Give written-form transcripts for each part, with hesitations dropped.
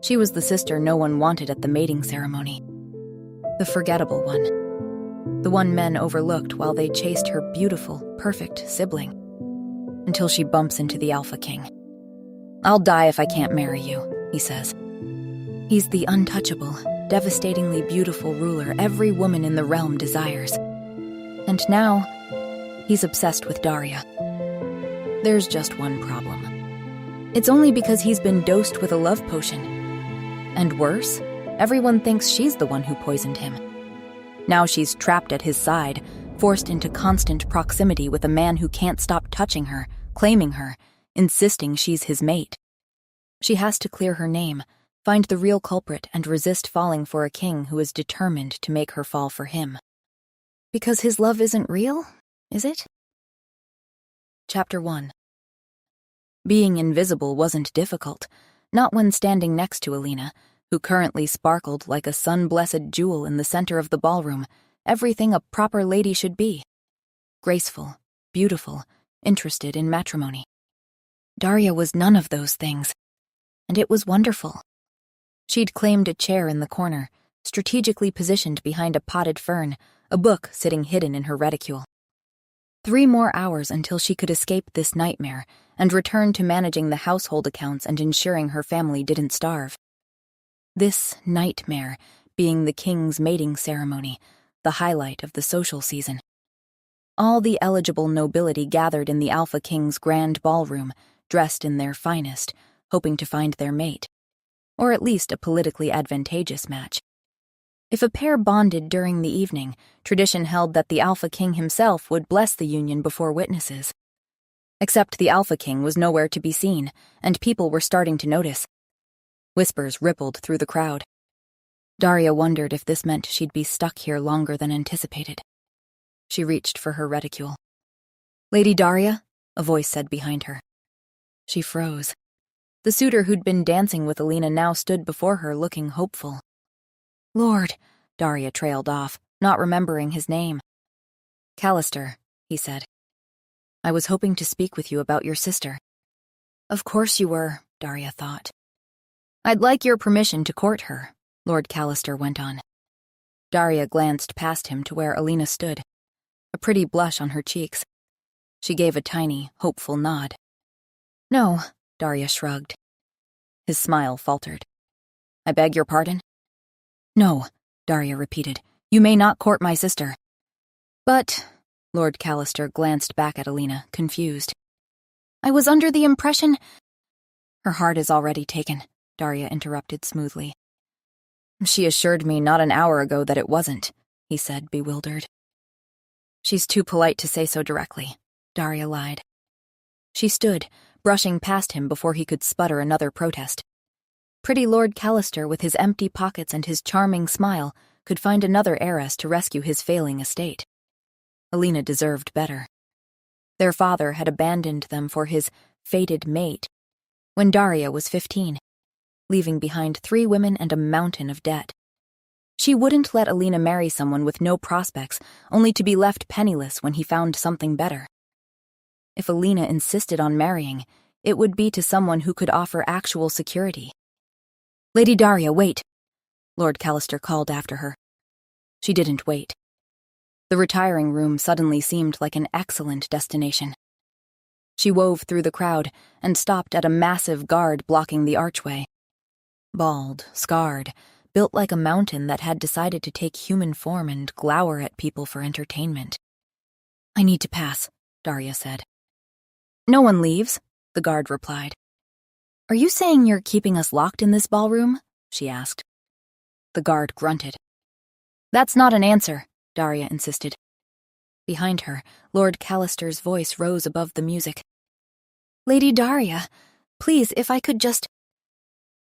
She was the sister no one wanted at the mating ceremony. The forgettable one. The one men overlooked while they chased her beautiful, perfect sibling. Until she bumps into the Alpha King. "I'll die if I can't marry you," he says. He's the untouchable, devastatingly beautiful ruler every woman in the realm desires. And now, he's obsessed with Daria. There's just one problem. It's only because he's been dosed with a love potion. And worse, everyone thinks she's the one who poisoned him. Now she's trapped at his side, forced into constant proximity with a man who can't stop touching her, claiming her, insisting she's his mate. She has to clear her name, find the real culprit, and resist falling for a king who is determined to make her fall for him. Because his love isn't real, is it? Chapter 1. Being invisible wasn't difficult, not when standing next to Alina, who currently sparkled like a sun-blessed jewel in the center of the ballroom, everything a proper lady should be. Graceful, beautiful, interested in matrimony. Daria was none of those things, and it was wonderful. She'd claimed a chair in the corner, strategically positioned behind a potted fern, a book sitting hidden in her reticule. 3 more hours until she could escape this nightmare and return to managing the household accounts and ensuring her family didn't starve. This nightmare being the king's mating ceremony, the highlight of the social season. All the eligible nobility gathered in the Alpha King's grand ballroom, dressed in their finest, hoping to find their mate, or at least a politically advantageous match. If a pair bonded during the evening, tradition held that the Alpha King himself would bless the union before witnesses. Except the Alpha King was nowhere to be seen, and people were starting to notice. Whispers rippled through the crowd. Daria wondered if this meant she'd be stuck here longer than anticipated. She reached for her reticule. "Lady Daria?" a voice said behind her. She froze. The suitor who'd been dancing with Alina now stood before her looking hopeful. "Lord," Daria trailed off, not remembering his name. "Callister," he said. "I was hoping to speak with you about your sister." "Of course you were," Daria thought. "I'd like your permission to court her," Lord Callister went on. Daria glanced past him to where Alina stood, a pretty blush on her cheeks. She gave a tiny, hopeful nod. "No," Daria shrugged. His smile faltered. "I beg your pardon?" "No," Daria repeated. "You may not court my sister." "But," Lord Callister glanced back at Alina, confused. "I was under the impression—" "Her heart is already taken," Daria interrupted smoothly. "She assured me not an hour ago that it wasn't," he said, bewildered. "She's too polite to say so directly," Daria lied. She stood, brushing past him before he could sputter another protest. Pretty Lord Callister, with his empty pockets and his charming smile, could find another heiress to rescue his failing estate. Alina deserved better. Their father had abandoned them for his fated mate when Daria was 15. Leaving behind 3 women and a mountain of debt. She wouldn't let Alina marry someone with no prospects, only to be left penniless when he found something better. If Alina insisted on marrying, it would be to someone who could offer actual security. "Lady Daria, wait," Lord Callister called after her. She didn't wait. The retiring room suddenly seemed like an excellent destination. She wove through the crowd and stopped at a massive guard blocking the archway. Bald, scarred, built like a mountain that had decided to take human form and glower at people for entertainment. "I need to pass," Daria said. "No one leaves," the guard replied. "Are you saying you're keeping us locked in this ballroom?" she asked. The guard grunted. "That's not an answer," Daria insisted. Behind her, Lord Callister's voice rose above the music. "Lady Daria, please, if I could just—"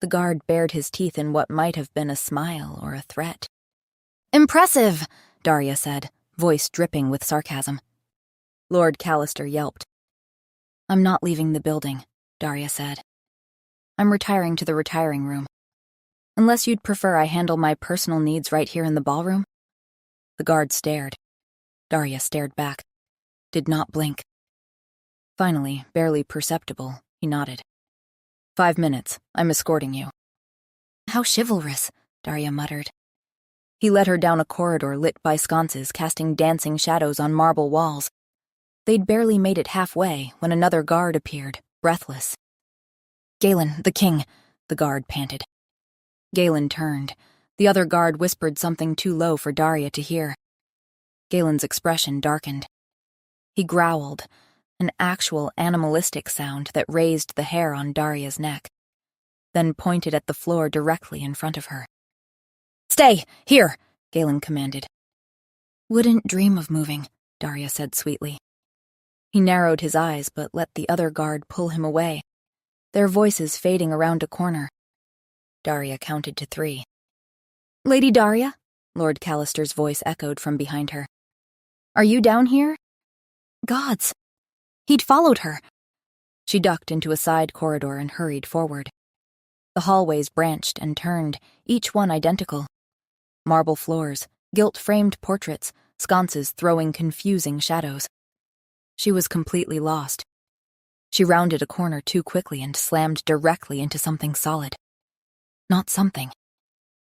The guard bared his teeth in what might have been a smile or a threat. "Impressive," Daria said, voice dripping with sarcasm. Lord Callister yelped. "I'm not leaving the building," Daria said. "I'm retiring to the retiring room. Unless you'd prefer I handle my personal needs right here in the ballroom?" The guard stared. Daria stared back. Did not blink. Finally, barely perceptible, he nodded. "5 minutes. I'm escorting you." how chivalrous, Daria muttered. He led her down a corridor lit by sconces casting dancing shadows on marble walls. They'd barely made it halfway when another guard appeared, breathless. "Galen, the king," the guard panted. Galen turned. The other guard whispered something too low for Daria to hear. Galen's expression darkened. He growled, an actual animalistic sound that raised the hair on Daria's neck, then pointed at the floor directly in front of her. "Stay! Here!" Galen commanded. "Wouldn't dream of moving," Daria said sweetly. He narrowed his eyes but let the other guard pull him away, their voices fading around a corner. Daria counted to 3. "Lady Daria?" Lord Callister's voice echoed from behind her. "Are you down here?" Gods! He'd followed her. She ducked into a side corridor and hurried forward. The hallways branched and turned, each one identical. Marble floors, gilt-framed portraits, sconces throwing confusing shadows. She was completely lost. She rounded a corner too quickly and slammed directly into something solid. Not something.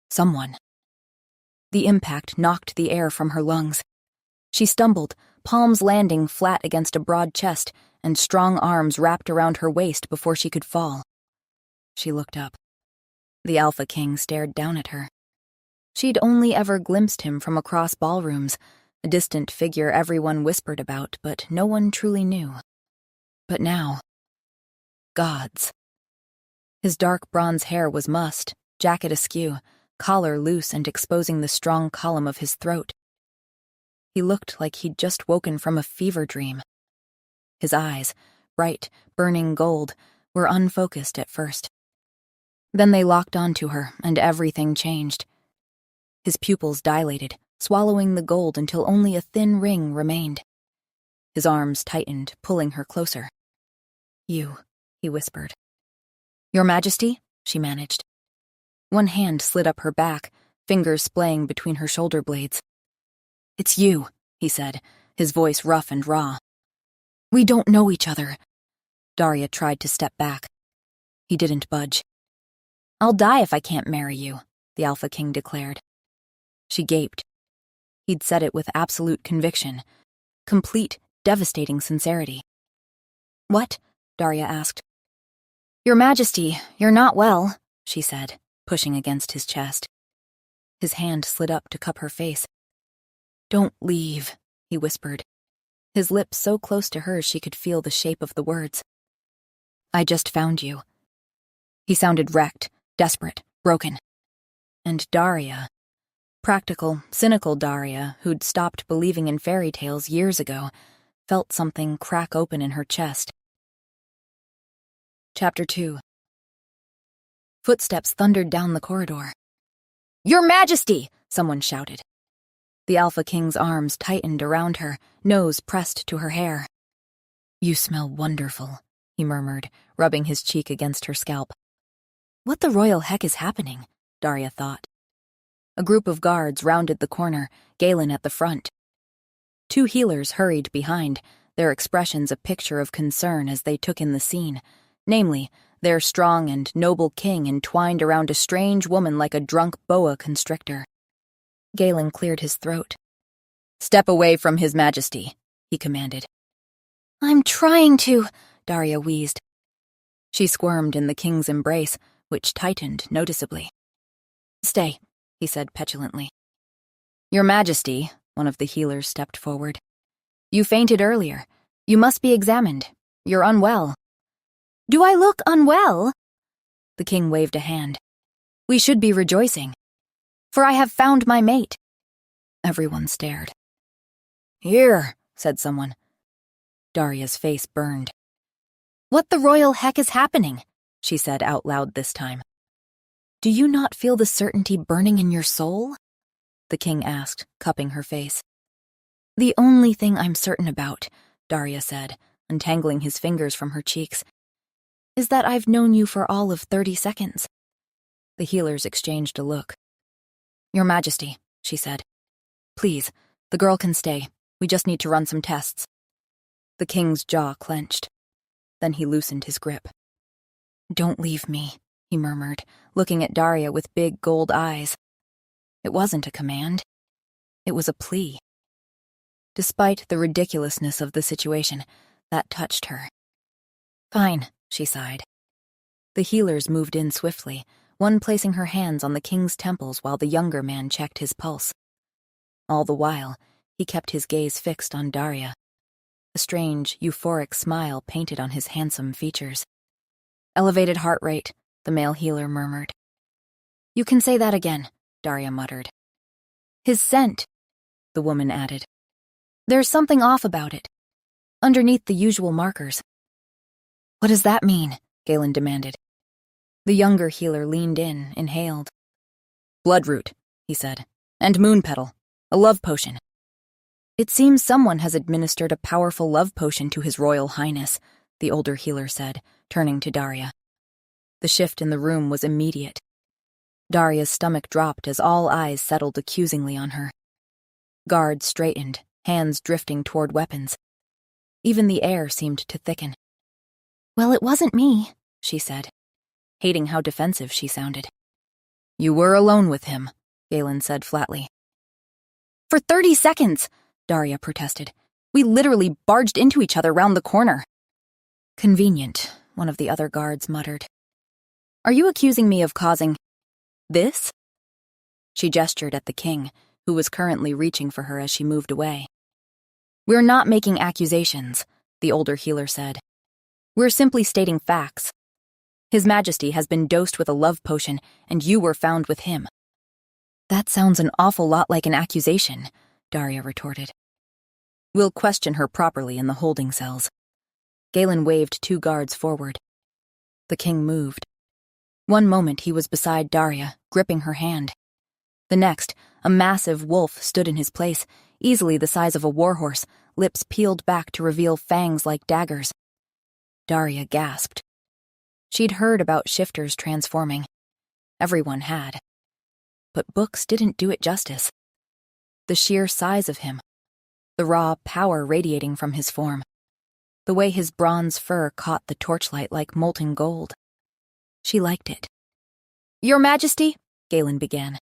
Someone. The impact knocked the air from her lungs. She stumbled, palms landing flat against a broad chest and strong arms wrapped around her waist before she could fall. She looked up. The Alpha King stared down at her. She'd only ever glimpsed him from across ballrooms, a distant figure everyone whispered about, but no one truly knew. But now... Gods. His dark bronze hair was mussed, jacket askew, collar loose and exposing the strong column of his throat. He looked like he'd just woken from a fever dream. His eyes, bright, burning gold, were unfocused at first. Then they locked onto her, and everything changed. His pupils dilated, swallowing the gold until only a thin ring remained. His arms tightened, pulling her closer. "You," he whispered. "Your Majesty?" she managed. One hand slid up her back, fingers splaying between her shoulder blades. "It's you," he said, his voice rough and raw. "We don't know each other." Daria tried to step back. He didn't budge. "I'll die if I can't marry you," the Alpha King declared. She gaped. He'd said it with absolute conviction, complete, devastating sincerity. "What?" Daria asked. "Your Majesty, you're not well," she said, pushing against his chest. His hand slid up to cup her face. "Don't leave," he whispered, his lips so close to hers she could feel the shape of the words. "I just found you." He sounded wrecked, desperate, broken. And Daria, practical, cynical Daria, who'd stopped believing in fairy tales years ago, felt something crack open in her chest. Chapter 2. Footsteps thundered down the corridor. "Your Majesty!" someone shouted. The Alpha King's arms tightened around her, nose pressed to her hair. "You smell wonderful," he murmured, rubbing his cheek against her scalp. What the royal heck is happening? Daria thought. A group of guards rounded the corner, Galen at the front. 2 healers hurried behind, their expressions a picture of concern as they took in the scene, namely, their strong and noble king entwined around a strange woman like a drunk boa constrictor. Galen cleared his throat. "Step away from His Majesty," he commanded. "I'm trying to," Daria wheezed. She squirmed in the king's embrace, which tightened noticeably. "Stay," he said petulantly. "Your Majesty," one of the healers stepped forward. "You fainted earlier. You must be examined. You're unwell." "Do I look unwell?" The king waved a hand. "We should be rejoicing. For I have found my mate." Everyone stared. "Here," said someone. Daria's face burned. "What the royal heck is happening?" she said out loud this time. "Do you not feel the certainty burning in your soul?" the king asked, cupping her face. "The only thing I'm certain about," Daria said, untangling his fingers from her cheeks, "is that I've known you for all of 30 seconds. The healers exchanged a look. "Your Majesty," she said. "Please, the girl can stay. We just need to run some tests." The king's jaw clenched. Then he loosened his grip. "Don't leave me," he murmured, looking at Daria with big gold eyes. It wasn't a command. It was a plea. Despite the ridiculousness of the situation, that touched her. Fine, she sighed. The healers moved in swiftly, one placing her hands on the king's temples while the younger man checked his pulse. All the while, he kept his gaze fixed on Daria. A strange, euphoric smile painted on his handsome features. Elevated heart rate, the male healer murmured. You can say that again, Daria muttered. His scent, the woman added. There's something off about it, underneath the usual markers. What does that mean? Galen demanded. The younger healer leaned in, inhaled. Bloodroot, he said, and moon petal, a love potion. It seems someone has administered a powerful love potion to His Royal Highness, the older healer said, turning to Daria. The shift in the room was immediate. Daria's stomach dropped as all eyes settled accusingly on her. Guards straightened, hands drifting toward weapons. Even the air seemed to thicken. Well, it wasn't me, she said, hating how defensive she sounded. You were alone with him, Galen said flatly. For 30 seconds, Daria protested. We literally barged into each other round the corner. Convenient, one of the other guards muttered. Are you accusing me of causing this? She gestured at the king, who was currently reaching for her as she moved away. We're not making accusations, the older healer said. We're simply stating facts. His Majesty has been dosed with a love potion, and you were found with him. That sounds an awful lot like an accusation, Daria retorted. We'll question her properly in the holding cells. Galen waved 2 guards forward. The king moved. One moment he was beside Daria, gripping her hand. The next, a massive wolf stood in his place, easily the size of a warhorse, lips peeled back to reveal fangs like daggers. Daria gasped. She'd heard about shifters transforming. Everyone had. But books didn't do it justice. The sheer size of him, the raw power radiating from his form, the way his bronze fur caught the torchlight like molten gold. She liked it. Your Majesty, Galen began.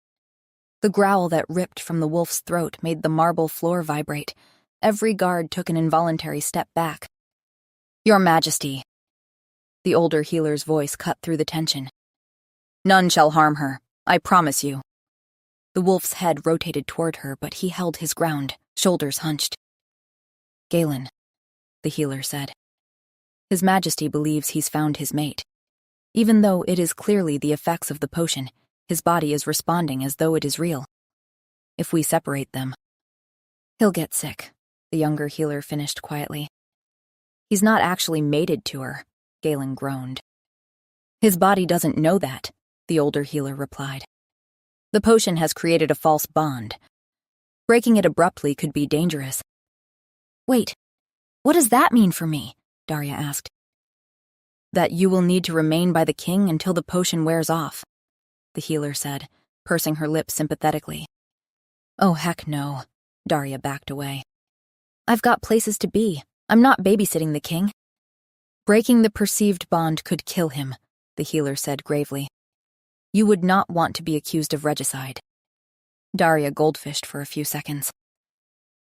The growl that ripped from the wolf's throat made the marble floor vibrate. Every guard took an involuntary step back. Your Majesty. The older healer's voice cut through the tension. None shall harm her, I promise you. The wolf's head rotated toward her, but he held his ground, shoulders hunched. Galen, the healer said. His Majesty believes he's found his mate. Even though it is clearly the effects of the potion, his body is responding as though it is real. If we separate them, he'll get sick, the younger healer finished quietly. He's not actually mated to her, Galen groaned. His body doesn't know that, the older healer replied. The potion has created a false bond. Breaking it abruptly could be dangerous. Wait, what does that mean for me? Daria asked. That you will need to remain by the king until the potion wears off, the healer said, pursing her lips sympathetically. Oh, heck no, Daria backed away. I've got places to be. I'm not babysitting the king. Breaking the perceived bond could kill him, the healer said gravely. You would not want to be accused of regicide. Daria goldfished for a few seconds.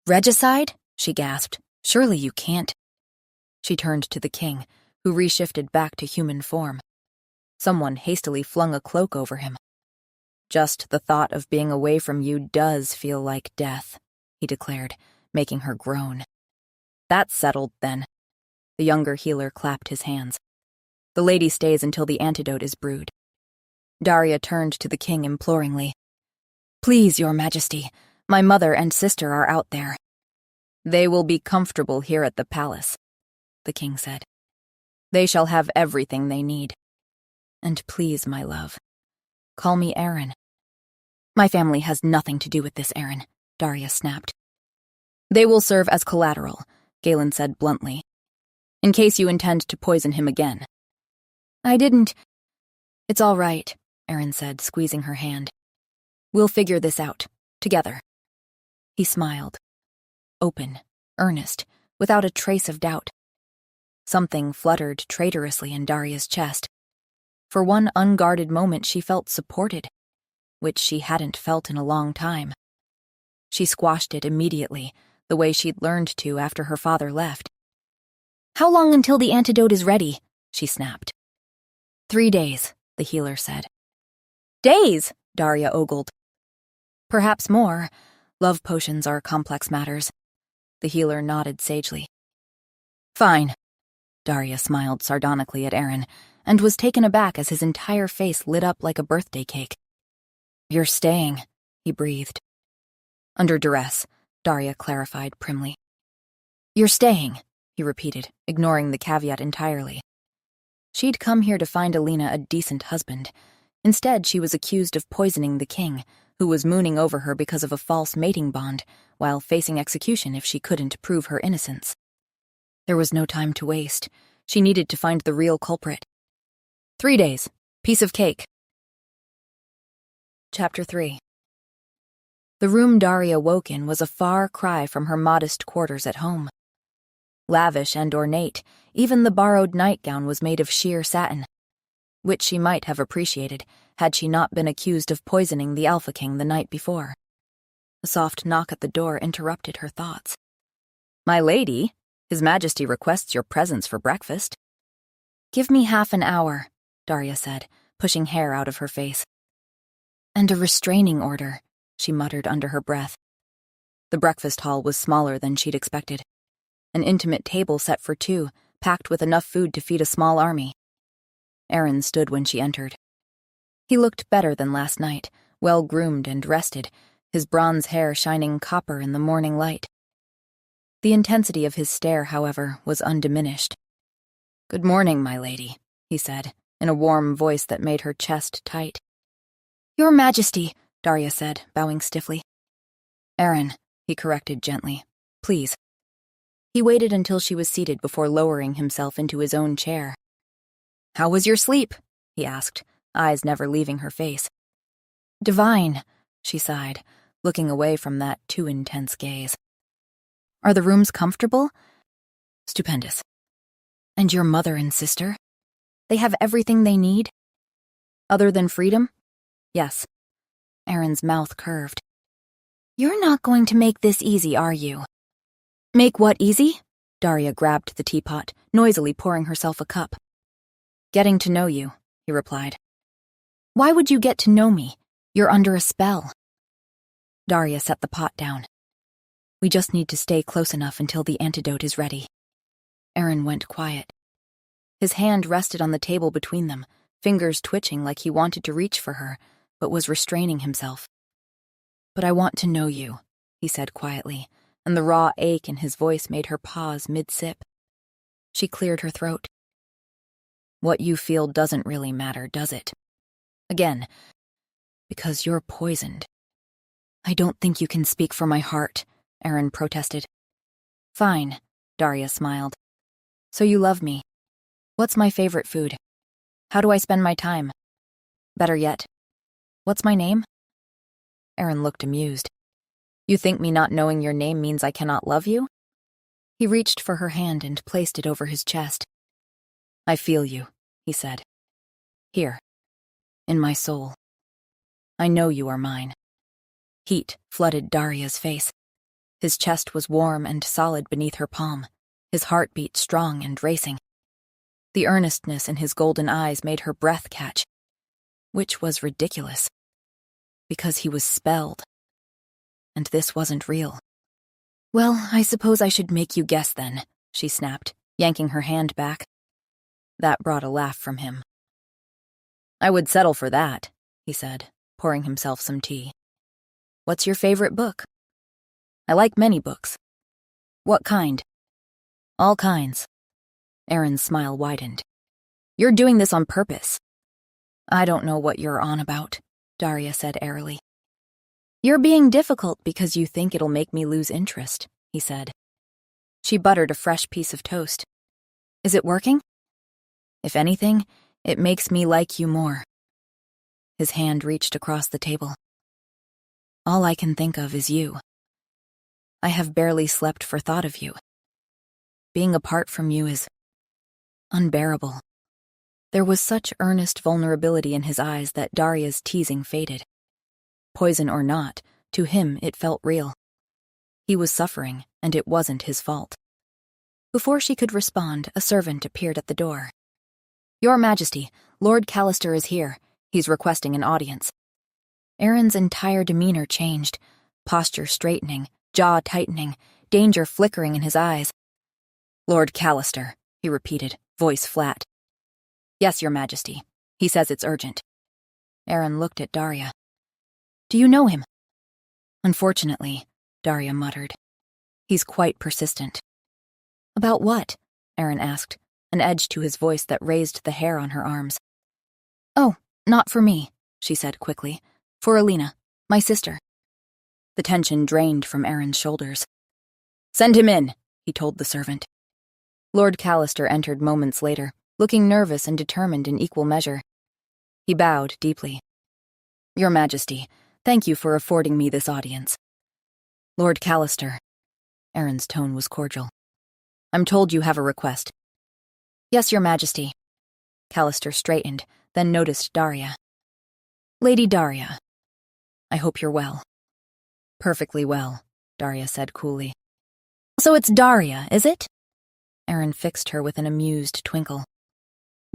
Regicide? She gasped. Surely you can't. She turned to the king, who reshifted back to human form. Someone hastily flung a cloak over him. Just the thought of being away from you does feel like death, he declared, making her groan. That's settled, then. The younger healer clapped his hands. The lady stays until the antidote is brewed. Daria turned to the king imploringly. Please, Your Majesty, my mother and sister are out there. They will be comfortable here at the palace, the king said. They shall have everything they need. And please, my love, call me Aaron. My family has nothing to do with this, Aaron, Daria snapped. They will serve as collateral, Galen said bluntly, in case you intend to poison him again. I didn't. It's all right, Aaron said, squeezing her hand. We'll figure this out, together. He smiled, open, earnest, without a trace of doubt. Something fluttered traitorously in Daria's chest. For one unguarded moment, she felt supported, which she hadn't felt in a long time. She squashed it immediately, the way she'd learned to after her father left. "How long until the antidote is ready?" she snapped. 3 days, the healer said. "Days?" Daria ogled. "Perhaps more. Love potions are complex matters." The healer nodded sagely. "Fine." Daria smiled sardonically at Aaron, and was taken aback as his entire face lit up like a birthday cake. "You're staying," he breathed. Under duress, Daria clarified primly. "You're staying," he repeated, ignoring the caveat entirely. She'd come here to find Alina a decent husband. Instead, she was accused of poisoning the king, who was mooning over her because of a false mating bond, while facing execution if she couldn't prove her innocence. There was no time to waste. She needed to find the real culprit. 3 days. Piece of cake. Chapter 3. The room Daria woke in was a far cry from her modest quarters at home. Lavish and ornate, even the borrowed nightgown was made of sheer satin, which she might have appreciated had she not been accused of poisoning the Alpha King the night before. A soft knock at the door interrupted her thoughts. "My lady, His Majesty requests your presence for breakfast." "Give me half an hour," Daria said, pushing hair out of her face. "And a restraining order," she muttered under her breath. The breakfast hall was smaller than she'd expected. An intimate table set for 2, packed with enough food to feed a small army. Aaron stood when she entered. He looked better than last night, well-groomed and rested, his bronze hair shining copper in the morning light. The intensity of his stare, however, was undiminished. "Good morning, my lady," he said, in a warm voice that made her chest tight. "Your Majesty," Daria said, bowing stiffly. "Aaron," he corrected gently. "Please." He waited until she was seated before lowering himself into his own chair. "How was your sleep?" he asked, eyes never leaving her face. "Divine," she sighed, looking away from that too intense gaze. "Are the rooms comfortable?" "Stupendous." "And your mother and sister? They have everything they need?" "Other than freedom? Yes." Aaron's mouth curved. "You're not going to make this easy, are you?" "Make what easy?" Daria grabbed the teapot, noisily pouring herself a cup. "Getting to know you," he replied. "Why would you get to know me? You're under a spell." Daria set the pot down. "We just need to stay close enough until the antidote is ready." Aaron went quiet. His hand rested on the table between them, fingers twitching like he wanted to reach for her, but was restraining himself. "But I want to know you," he said quietly, and the raw ache in his voice made her pause mid-sip. She cleared her throat. "What you feel doesn't really matter, does it? Again, because you're poisoned." "I don't think you can speak for my heart," Aaron protested. "Fine," Daria smiled. "So you love me. What's my favorite food? How do I spend my time? Better yet, what's my name?" Aaron looked amused. "You think me not knowing your name means I cannot love you?" He reached for her hand and placed it over his chest. "I feel you," he said. "Here, in my soul. I know you are mine." Heat flooded Daria's face. His chest was warm and solid beneath her palm, his heartbeat strong and racing. The earnestness in his golden eyes made her breath catch, which was ridiculous, because he was spelled. And this wasn't real. "Well, I suppose I should make you guess then," she snapped, yanking her hand back. That brought a laugh from him. "I would settle for that," he said, pouring himself some tea. "What's your favorite book?" "I like many books." "What kind?" "All kinds." Aaron's smile widened. "You're doing this on purpose." "I don't know what you're on about," Daria said airily. "You're being difficult because you think it'll make me lose interest," he said. She buttered a fresh piece of toast. "Is it working?" "If anything, it makes me like you more." His hand reached across the table. "All I can think of is you. I have barely slept for thought of you. Being apart from you is unbearable." There was such earnest vulnerability in his eyes that Daria's teasing faded. Poison or not, to him it felt real. He was suffering, and it wasn't his fault. Before she could respond, a servant appeared at the door. "Your Majesty, Lord Callister is here. He's requesting an audience." Aaron's entire demeanor changed, posture straightening, jaw tightening, danger flickering in his eyes. "Lord Callister," he repeated, voice flat. "Yes, Your Majesty. He says it's urgent." Aaron looked at Daria. "Do you know him?" "Unfortunately," Daria muttered. "He's quite persistent." "About what?" Aaron asked, an edge to his voice that raised the hair on her arms. "Oh, not for me," she said quickly. "For Alina, my sister." The tension drained from Aaron's shoulders. "Send him in," he told the servant. Lord Callister entered moments later, looking nervous and determined in equal measure. He bowed deeply. "Your Majesty, thank you for affording me this audience." "Lord Callister," Aaron's tone was cordial. "I'm told you have a request." "Yes, Your Majesty." Callister straightened, then noticed Daria. "Lady Daria, I hope you're well." "Perfectly well," Daria said coolly. "So it's Daria, is it?" Aaron fixed her with an amused twinkle.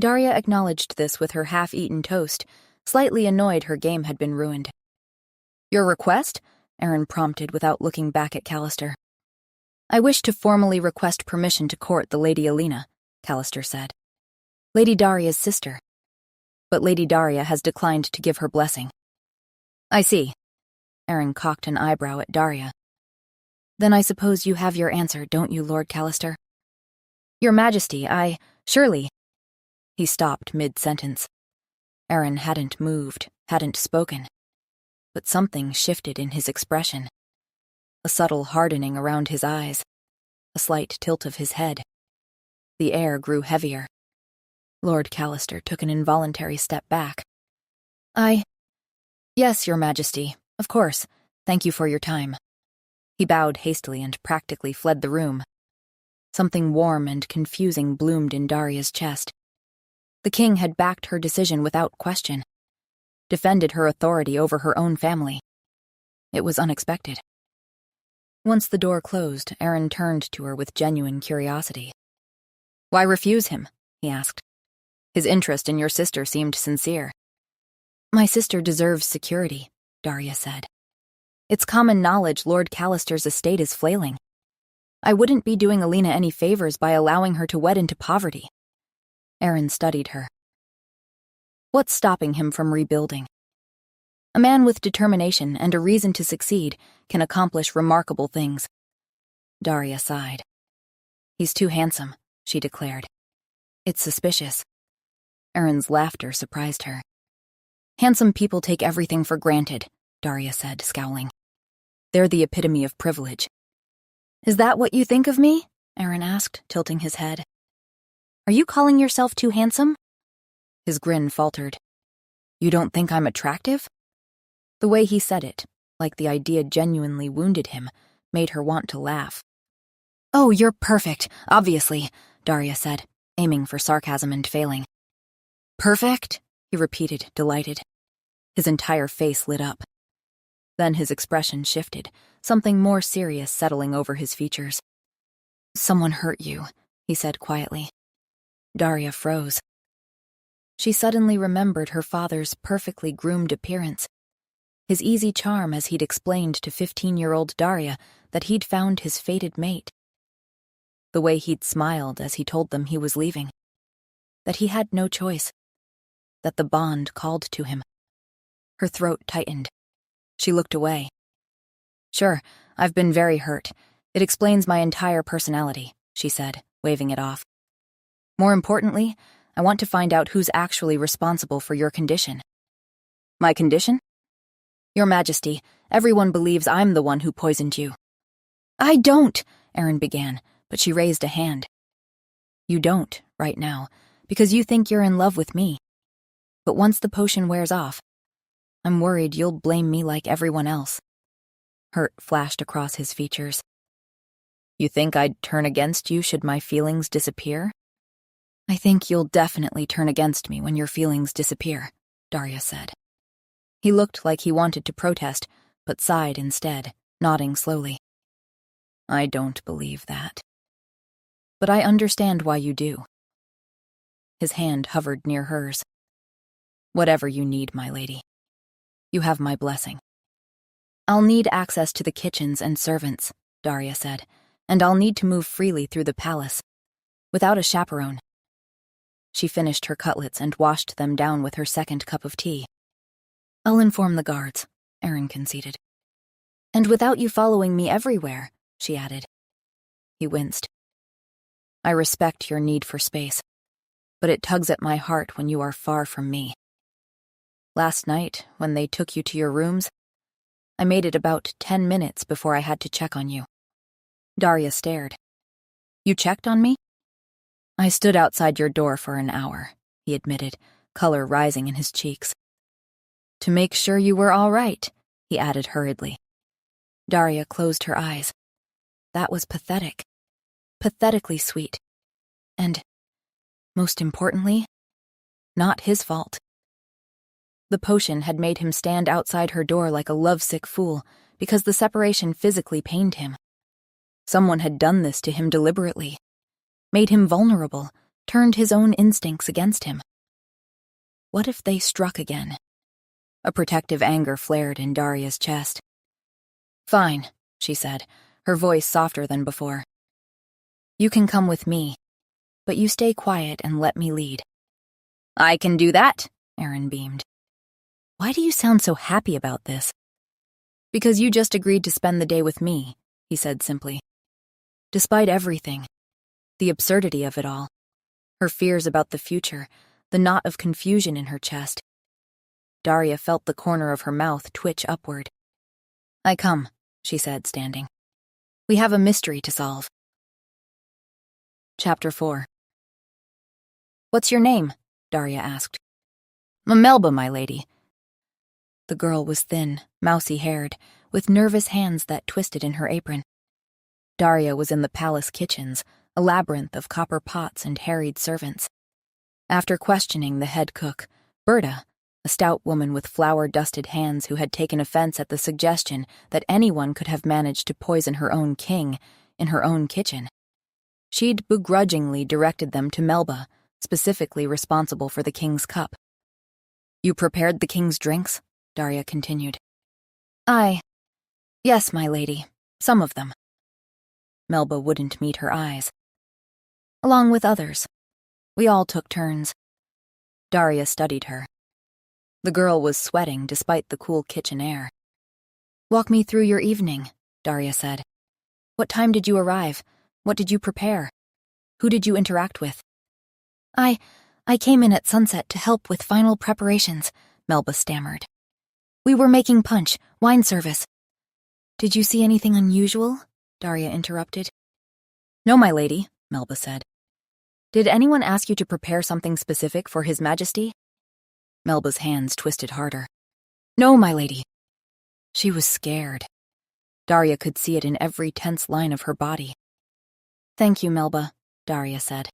Daria acknowledged this with her half-eaten toast, slightly annoyed her game had been ruined. "Your request?" Aaron prompted without looking back at Callister. "I wish to formally request permission to court the Lady Alina," Callister said. "Lady Daria's sister. But Lady Daria has declined to give her blessing." "I see." Aaron cocked an eyebrow at Daria. "Then I suppose you have your answer, don't you, Lord Callister?" "Your Majesty, surely." He stopped mid-sentence. Aaron hadn't moved, hadn't spoken. But something shifted in his expression. A subtle hardening around his eyes. A slight tilt of his head. The air grew heavier. Lord Callister took an involuntary step back. "Yes, Your Majesty, of course. Thank you for your time." He bowed hastily and practically fled the room. Something warm and confusing bloomed in Daria's chest. The king had backed her decision without question. Defended her authority over her own family. It was unexpected. Once the door closed, Aaron turned to her with genuine curiosity. "Why refuse him?" he asked. "His interest in your sister seemed sincere." "My sister deserves security," Daria said. "It's common knowledge Lord Callister's estate is flailing. I wouldn't be doing Alina any favors by allowing her to wed into poverty." Aaron studied her. "What's stopping him from rebuilding?" "A man with determination and a reason to succeed can accomplish remarkable things." Daria sighed. "He's too handsome," she declared. "It's suspicious." Aaron's laughter surprised her. "Handsome people take everything for granted," Daria said, scowling. "They're the epitome of privilege." "Is that what you think of me?" Aaron asked, tilting his head. "Are you calling yourself too handsome?" His grin faltered. "You don't think I'm attractive?" The way he said it, like the idea genuinely wounded him, made her want to laugh. "Oh, you're perfect, obviously," Daria said, aiming for sarcasm and failing. "Perfect?" he repeated, delighted. His entire face lit up. Then his expression shifted, something more serious settling over his features. "Someone hurt you," he said quietly. Daria froze. She suddenly remembered her father's perfectly groomed appearance, his easy charm as he'd explained to 15-year-old Daria that he'd found his fated mate. The way he'd smiled as he told them he was leaving. That he had no choice. That the bond called to him. Her throat tightened. She looked away. "Sure, I've been very hurt. It explains my entire personality," she said, waving it off. "More importantly, I want to find out who's actually responsible for your condition." "My condition?" "Your Majesty, everyone believes I'm the one who poisoned you." "I don't," Aaron began, but she raised a hand. "You don't, right now, because you think you're in love with me. But once the potion wears off, I'm worried you'll blame me like everyone else." Hurt flashed across his features. "You think I'd turn against you should my feelings disappear?" I think you'll definitely turn against me when your feelings disappear, Daria said. He looked like he wanted to protest, but sighed instead, nodding slowly. I don't believe that. But I understand why you do. His hand hovered near hers. Whatever you need, my lady. You have my blessing. I'll need access to the kitchens and servants, Daria said, and I'll need to move freely through the palace, without a chaperone. She finished her cutlets and washed them down with her second cup of tea. I'll inform the guards, Aaron conceded. And without you following me everywhere, she added. He winced. I respect your need for space, but it tugs at my heart when you are far from me. Last night, when they took you to your rooms, I made it about 10 minutes before I had to check on you. Daria stared. You checked on me? I stood outside your door for an hour, he admitted, color rising in his cheeks. To make sure you were all right, he added hurriedly. Daria closed her eyes. That was pathetic. Pathetically sweet. And, most importantly, not his fault. The potion had made him stand outside her door like a lovesick fool because the separation physically pained him. Someone had done this to him deliberately, made him vulnerable, turned his own instincts against him. What if they struck again? A protective anger flared in Daria's chest. Fine, she said, her voice softer than before. You can come with me, but you stay quiet and let me lead. I can do that, Aaron beamed. Why do you sound so happy about this? Because you just agreed to spend the day with me, he said simply. Despite everything, the absurdity of it all, her fears about the future, the knot of confusion in her chest. Daria felt the corner of her mouth twitch upward. I come, she said, standing. We have a mystery to solve. Chapter 4. What's your name? Daria asked. Melba, my lady. The girl was thin, mousy-haired, with nervous hands that twisted in her apron. Daria was in the palace kitchens, a labyrinth of copper pots and harried servants. After questioning the head cook, Berta, a stout woman with flour-dusted hands who had taken offense at the suggestion that anyone could have managed to poison her own king in her own kitchen, she'd begrudgingly directed them to Melba, specifically responsible for the king's cup. You prepared the king's drinks? Daria continued. Yes, my lady, some of them. Melba wouldn't meet her eyes. Along with others. We all took turns. Daria studied her. The girl was sweating despite the cool kitchen air. Walk me through your evening, Daria said. What time did you arrive? What did you prepare? Who did you interact with? I came in at sunset to help with final preparations, Melba stammered. We were making punch, wine service. Did you see anything unusual? Daria interrupted. No, my lady, Melba said. Did anyone ask you to prepare something specific for His Majesty? Melba's hands twisted harder. No, my lady. She was scared. Daria could see it in every tense line of her body. Thank you, Melba, Daria said.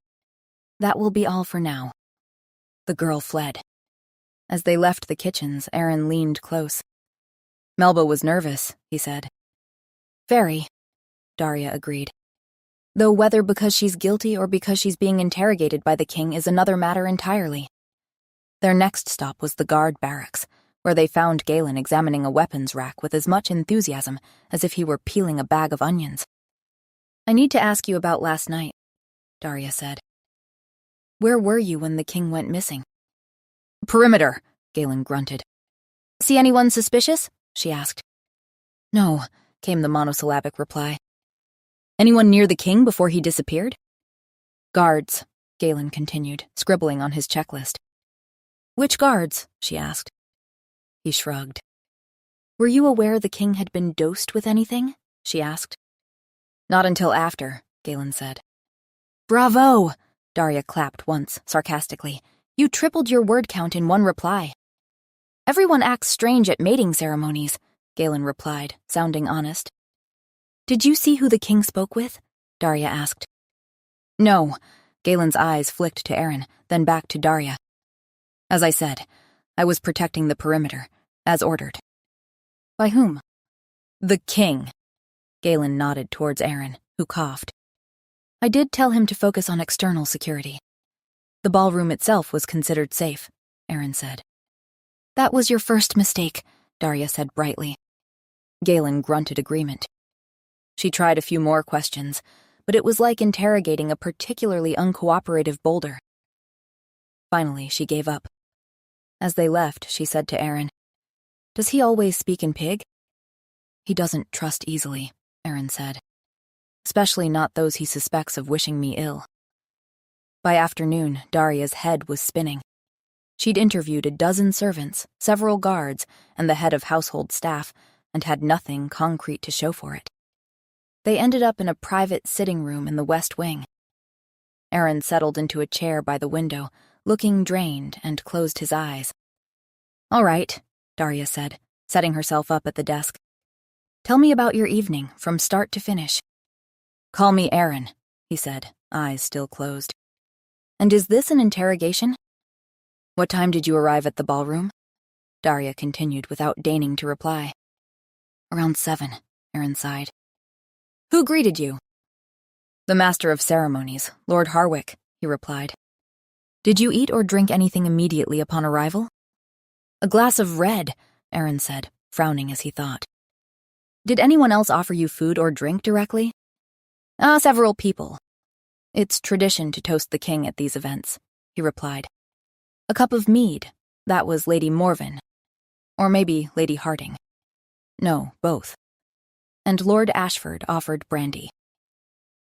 That will be all for now. The girl fled. As they left the kitchens, Aaron leaned close. Melba was nervous, he said. Very, Daria agreed. Though whether because she's guilty or because she's being interrogated by the king is another matter entirely. Their next stop was the guard barracks, where they found Galen examining a weapons rack with as much enthusiasm as if he were peeling a bag of onions. I need to ask you about last night, Daria said. Where were you when the king went missing? Perimeter, Galen grunted. See anyone suspicious? She asked. No, came the monosyllabic reply. Anyone near the king before he disappeared? Guards, Galen continued, scribbling on his checklist. Which guards? She asked. He shrugged. Were you aware the king had been dosed with anything? She asked. Not until after, Galen said. Bravo! Daria clapped once, sarcastically. You tripled your word count in one reply. Everyone acts strange at mating ceremonies, Galen replied, sounding honest. Did you see who the king spoke with? Daria asked. No, Galen's eyes flicked to Aaron, then back to Daria. As I said, I was protecting the perimeter, as ordered. By whom? The king. Galen nodded towards Aaron, who coughed. I did tell him to focus on external security. The ballroom itself was considered safe, Aaron said. That was your first mistake, Daria said brightly. Galen grunted agreement. She tried a few more questions, but it was like interrogating a particularly uncooperative boulder. Finally, she gave up. As they left, she said to Aaron, Does he always speak in pig? He doesn't trust easily, Aaron said. Especially not those he suspects of wishing me ill. By afternoon, Daria's head was spinning. She'd interviewed a dozen servants, several guards, and the head of household staff, and had nothing concrete to show for it. They ended up in a private sitting room in the West Wing. Aaron settled into a chair by the window, looking drained, and closed his eyes. All right, Daria said, setting herself up at the desk. Tell me about your evening, from start to finish. Call me Aaron, he said, eyes still closed. And is this an interrogation? What time did you arrive at the ballroom? Daria continued without deigning to reply. Around 7, Aaron sighed. Who greeted you? The master of ceremonies, Lord Harwick, he replied. Did you eat or drink anything immediately upon arrival? A glass of red, Aaron said, frowning as he thought. Did anyone else offer you food or drink directly? Several people. It's tradition to toast the king at these events, he replied. A cup of mead, that was Lady Morven. Or maybe Lady Harding. No, both. And Lord Ashford offered brandy.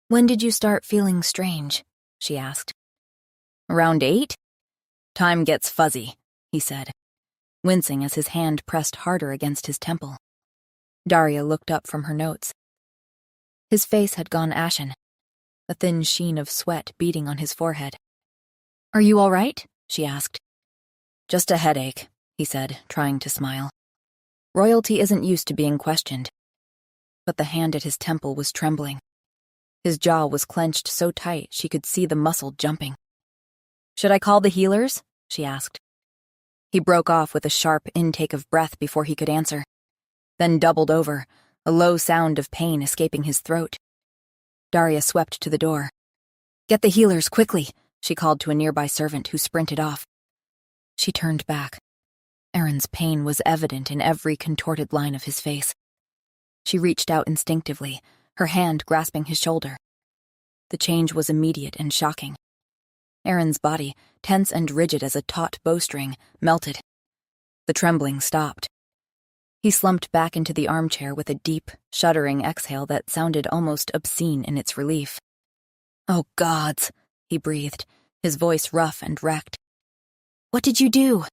When did you start feeling strange? She asked. Around 8? Time gets fuzzy, he said, wincing as his hand pressed harder against his temple. Daria looked up from her notes. His face had gone ashen, a thin sheen of sweat beading on his forehead. Are you all right? She asked. Just a headache, he said, trying to smile. Royalty isn't used to being questioned. But the hand at his temple was trembling. His jaw was clenched so tight she could see the muscle jumping. Should I call the healers? She asked. He broke off with a sharp intake of breath before he could answer, then doubled over, a low sound of pain escaping his throat. Daria swept to the door. Get the healers, quickly, she called to a nearby servant who sprinted off. She turned back. Aaron's pain was evident in every contorted line of his face. She reached out instinctively, her hand grasping his shoulder. The change was immediate and shocking. Aaron's body, tense and rigid as a taut bowstring, melted. The trembling stopped. He slumped back into the armchair with a deep, shuddering exhale that sounded almost obscene in its relief. Oh, gods, he breathed, his voice rough and wrecked. What did you do?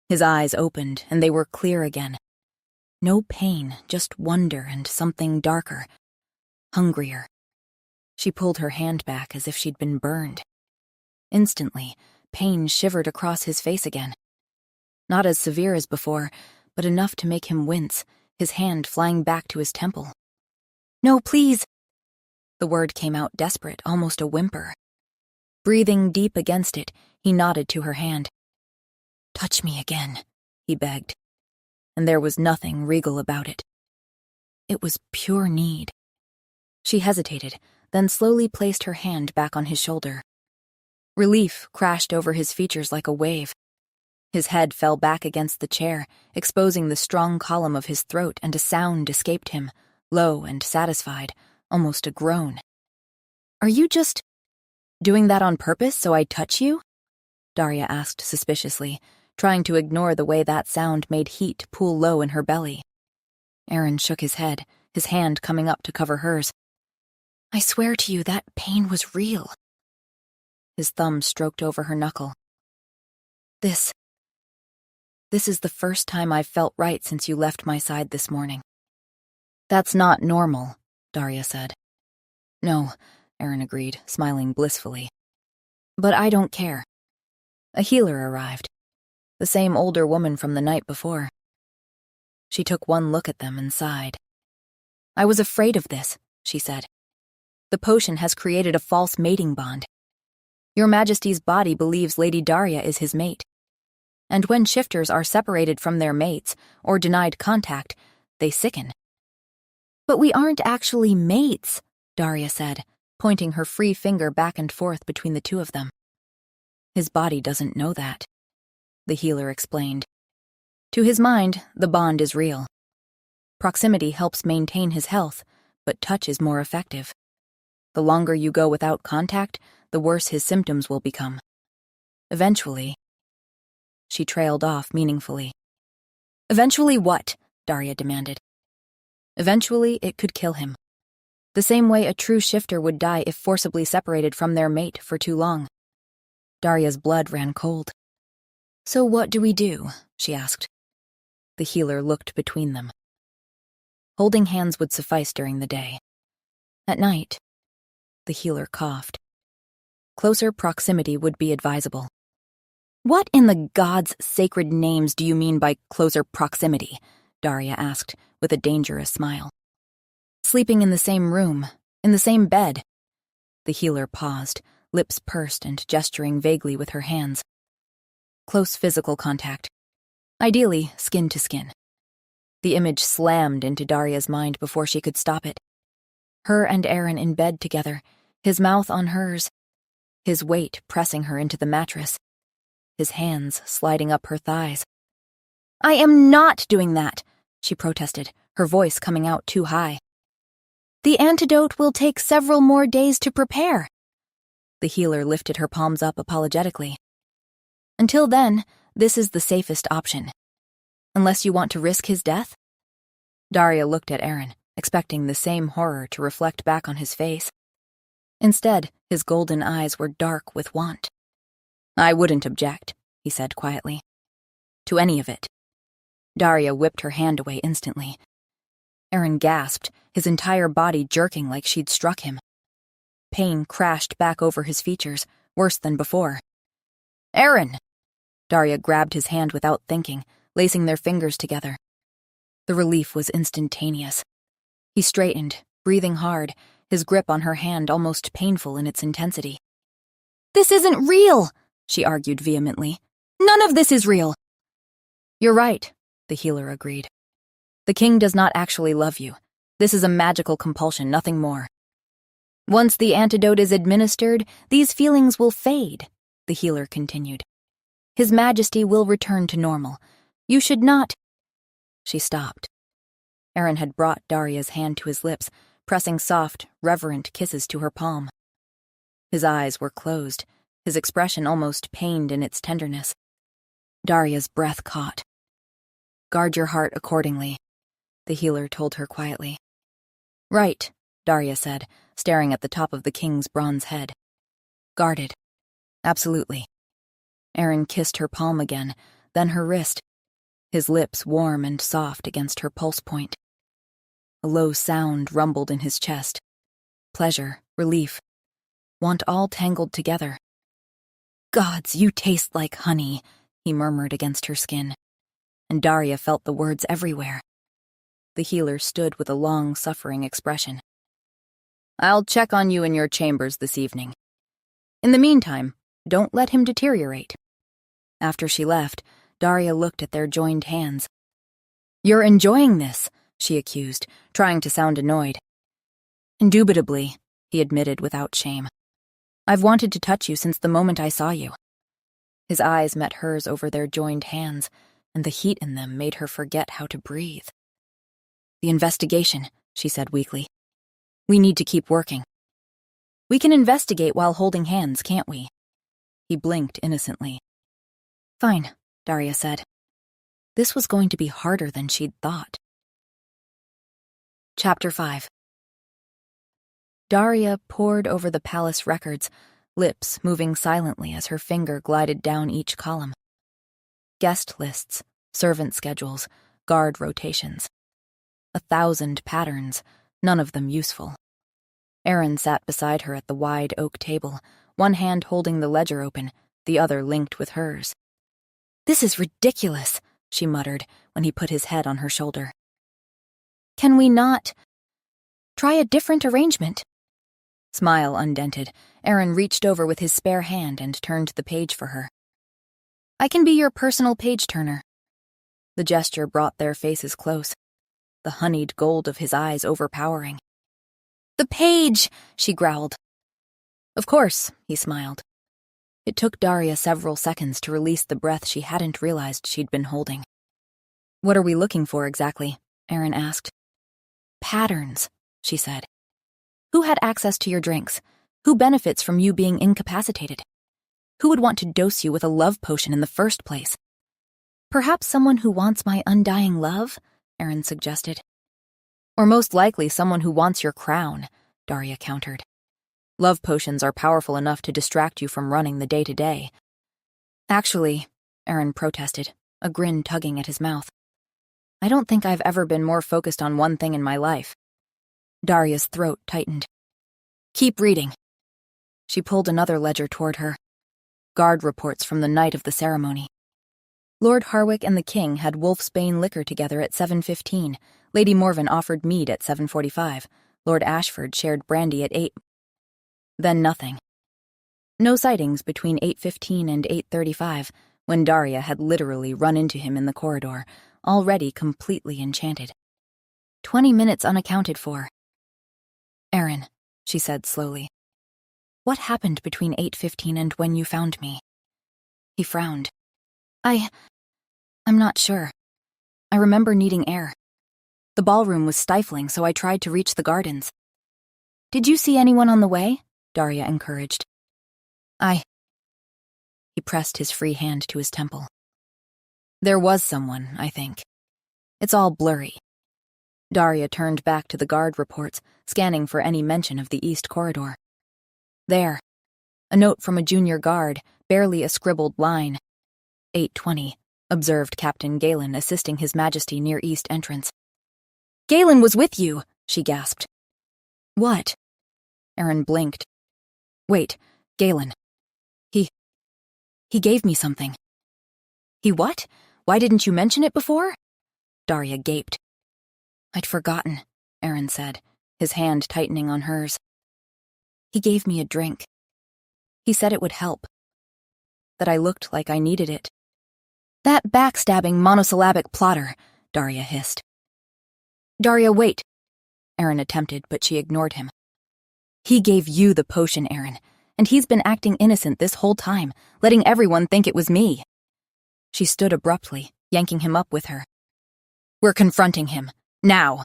His eyes opened, and they were clear again. No pain, just wonder and something darker, hungrier. She pulled her hand back as if she'd been burned. Instantly, pain shivered across his face again. Not as severe as before, but enough to make him wince, his hand flying back to his temple. No, please! The word came out desperate, almost a whimper. Breathing deep against it, he nodded to her hand. Touch me again, he begged. And there was nothing regal about it. It was pure need. She hesitated, then slowly placed her hand back on his shoulder. Relief crashed over his features like a wave. His head fell back against the chair, exposing the strong column of his throat, and a sound escaped him, low and satisfied, almost a groan. Are you just doing that on purpose so I touch you? Daria asked suspiciously, trying to ignore the way that sound made heat pool low in her belly. Aaron shook his head, his hand coming up to cover hers. I swear to you that pain was real. His thumb stroked over her knuckle. This is the first time I've felt right since you left my side this morning. That's not normal, Daria said. No, Aaron agreed, smiling blissfully. But I don't care. A healer arrived. The same older woman from the night before. She took one look at them and sighed. I was afraid of this, she said. The potion has created a false mating bond. Your Majesty's body believes Lady Daria is his mate. And when shifters are separated from their mates or denied contact, they sicken. But we aren't actually mates, Daria said, pointing her free finger back and forth between the two of them. His body doesn't know that, the healer explained. To his mind, the bond is real. Proximity helps maintain his health, but touch is more effective. The longer you go without contact, the worse his symptoms will become. Eventually, she trailed off meaningfully. Eventually what? Daria demanded. Eventually, it could kill him. The same way a true shifter would die if forcibly separated from their mate for too long. Daria's blood ran cold. So what do we do? She asked. The healer looked between them. Holding hands would suffice during the day. At night, the healer coughed. Closer proximity would be advisable. What in the gods' sacred names do you mean by closer proximity? Daria asked, with a dangerous smile. Sleeping in the same room, in the same bed. The healer paused, lips pursed and gesturing vaguely with her hands. Close physical contact. Ideally, skin to skin. The image slammed into Daria's mind before she could stop it. Her and Aaron in bed together, his mouth on hers, his weight pressing her into the mattress, his hands sliding up her thighs. I am not doing that, she protested, her voice coming out too high. The antidote will take several more days to prepare. The healer lifted her palms up apologetically. Until then, this is the safest option. Unless you want to risk his death? Daria looked at Aaron, expecting the same horror to reflect back on his face. Instead, his golden eyes were dark with want. I wouldn't object, he said quietly. To any of it. Daria whipped her hand away instantly. Aaron gasped, his entire body jerking like she'd struck him. Pain crashed back over his features, worse than before. Aaron! Daria grabbed his hand without thinking, lacing their fingers together. The relief was instantaneous. He straightened, breathing hard, his grip on her hand almost painful in its intensity. This isn't real, she argued vehemently. None of this is real. You're right, the healer agreed. The king does not actually love you. This is a magical compulsion, nothing more. Once the antidote is administered, these feelings will fade, the healer continued. His Majesty will return to normal. You should not... She stopped. Aaron had brought Daria's hand to his lips, pressing soft, reverent kisses to her palm. His eyes were closed, his expression almost pained in its tenderness. Daria's breath caught. Guard your heart accordingly, the healer told her quietly. Right, Daria said, staring at the top of the king's bronze head. Guarded. Absolutely. Aaron kissed her palm again, then her wrist, his lips warm and soft against her pulse point. A low sound rumbled in his chest. Pleasure, relief, want all tangled together. Gods, you taste like honey, he murmured against her skin, and Daria felt the words everywhere. The healer stood with a long, suffering expression. I'll check on you in your chambers this evening. In the meantime, don't let him deteriorate. After she left, Daria looked at their joined hands. You're enjoying this, she accused, trying to sound annoyed. Indubitably, he admitted without shame. I've wanted to touch you since the moment I saw you. His eyes met hers over their joined hands, and the heat in them made her forget how to breathe. The investigation, she said weakly. We need to keep working. We can investigate while holding hands, can't we? He blinked innocently. Fine, Daria said. This was going to be harder than she'd thought. Chapter 5. Daria pored over the palace records, lips moving silently as her finger glided down each column. Guest lists, servant schedules, guard rotations. 1,000 patterns, none of them useful. Aaron sat beside her at the wide oak table, one hand holding the ledger open, the other linked with hers. This is ridiculous, she muttered when he put his head on her shoulder. Can we not try a different arrangement? Smile undented, Aaron reached over with his spare hand and turned the page for her. I can be your personal page-turner. The gesture brought their faces close, the honeyed gold of his eyes overpowering. The page, she growled. Of course, he smiled. It took Daria several seconds to release the breath she hadn't realized she'd been holding. What are we looking for exactly? Aaron asked. Patterns, she said. Who had access to your drinks? Who benefits from you being incapacitated? Who would want to dose you with a love potion in the first place? Perhaps someone who wants my undying love, Aaron suggested. Or most likely someone who wants your crown, Daria countered. Love potions are powerful enough to distract you from running the day-to-day. Actually, Aaron protested, a grin tugging at his mouth. I don't think I've ever been more focused on one thing in my life. Daria's throat tightened. Keep reading. She pulled another ledger toward her. Guard reports from the night of the ceremony. Lord Harwick and the king had Wolfsbane liquor together at 7:15. Lady Morven offered mead at 7:45. Lord Ashford shared brandy at 8. Then nothing. No sightings between 8:15 and 8:35, when Daria had literally run into him in the corridor, already completely enchanted. 20 minutes unaccounted for. Aaron, she said slowly. What happened between 8:15 and when you found me? He frowned. I'm not sure. I remember needing air. The ballroom was stifling, so I tried to reach the gardens. Did you see anyone on the way? Daria encouraged. He pressed his free hand to his temple. There was someone, I think. It's all blurry. Daria turned back to the guard reports, scanning for any mention of the east corridor. There. A note from a junior guard, barely a scribbled line. 8:20, observed Captain Galen assisting His Majesty near east entrance. Galen was with you, she gasped. What? Aaron blinked. Wait, Galen. He gave me something. He what? Why didn't you mention it before? Daria gaped. I'd forgotten, Aaron said, his hand tightening on hers. He gave me a drink. He said it would help. That I looked like I needed it. That backstabbing monosyllabic plotter, Daria hissed. Daria, wait. Aaron attempted, but she ignored him. He gave you the potion, Aaron, and he's been acting innocent this whole time, letting everyone think it was me. She stood abruptly, yanking him up with her. We're confronting him. Now.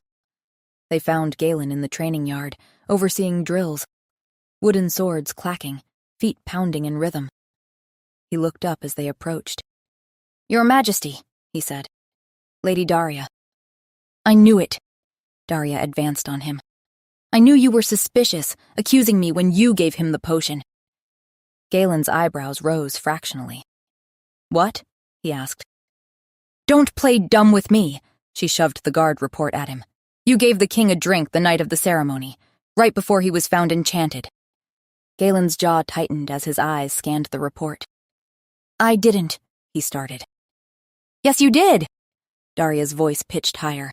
They found Galen in the training yard, overseeing drills. Wooden swords clacking, feet pounding in rhythm. He looked up as they approached. Your Majesty, he said. Lady Daria. I knew it. Daria advanced on him. I knew you were suspicious, accusing me when you gave him the potion. Galen's eyebrows rose fractionally. What? He asked. Don't play dumb with me, she shoved the guard report at him. You gave the king a drink the night of the ceremony, right before he was found enchanted. Galen's jaw tightened as his eyes scanned the report. I didn't, he started. Yes, you did, Daria's voice pitched higher.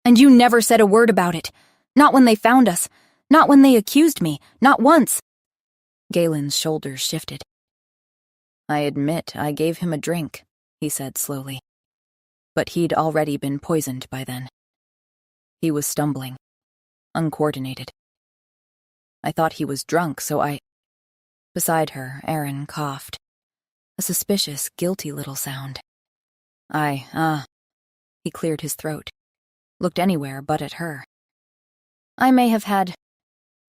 And you never said a word about it. Not when they found us. Not when they accused me. Not once. Galen's shoulders shifted. I admit I gave him a drink, he said slowly. But he'd already been poisoned by then. He was stumbling, uncoordinated. I thought he was drunk, so I... Beside her, Aaron coughed. A suspicious, guilty little sound. He cleared his throat. Looked anywhere but at her. I may have had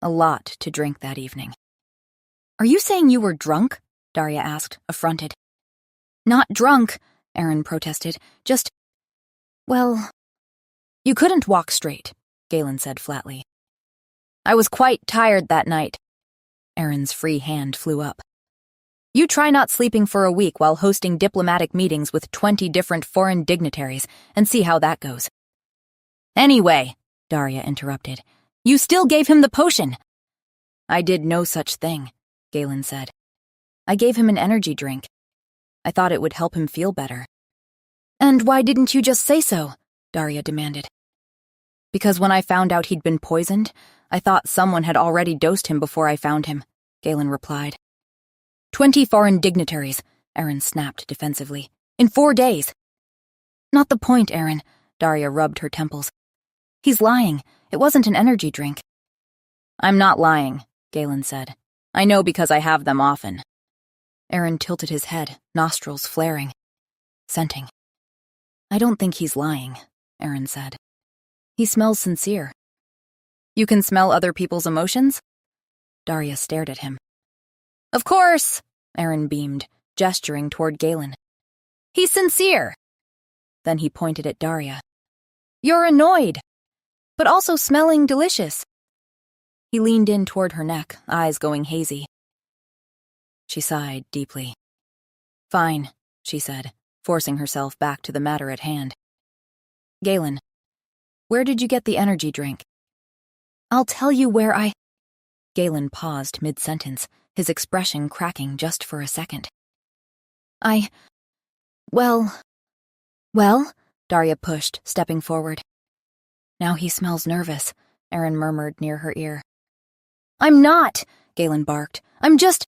a lot to drink that evening. Are you saying you were drunk? Daria asked, affronted. Not drunk, Aaron protested. Just, well, you couldn't walk straight, Galen said flatly. I was quite tired that night. Aaron's free hand flew up. You try not sleeping for a week while hosting diplomatic meetings with 20 different foreign dignitaries and see how that goes. Anyway, Daria interrupted, you still gave him the potion. I did no such thing, Galen said. I gave him an energy drink. I thought it would help him feel better. And why didn't you just say so? Daria demanded. Because when I found out he'd been poisoned, I thought someone had already dosed him before I found him, Galen replied. 20 foreign dignitaries, Aaron snapped defensively. In 4 days. Not the point, Aaron, Daria rubbed her temples. He's lying. It wasn't an energy drink. I'm not lying, Galen said. I know because I have them often. Aaron tilted his head, nostrils flaring. Scenting. I don't think he's lying, Aaron said. He smells sincere. You can smell other people's emotions? Daria stared at him. Of course, Aaron beamed, gesturing toward Galen. He's sincere. Then he pointed at Daria. You're annoyed, but also smelling delicious. He leaned in toward her neck, eyes going hazy. She sighed deeply. Fine, she said, forcing herself back to the matter at hand. Galen, where did you get the energy drink? I'll tell you where I... Galen paused mid-sentence, his expression cracking just for a second. Well, Daria pushed, stepping forward. Now he smells nervous, Aaron murmured near her ear. I'm not, Galen barked. I'm just...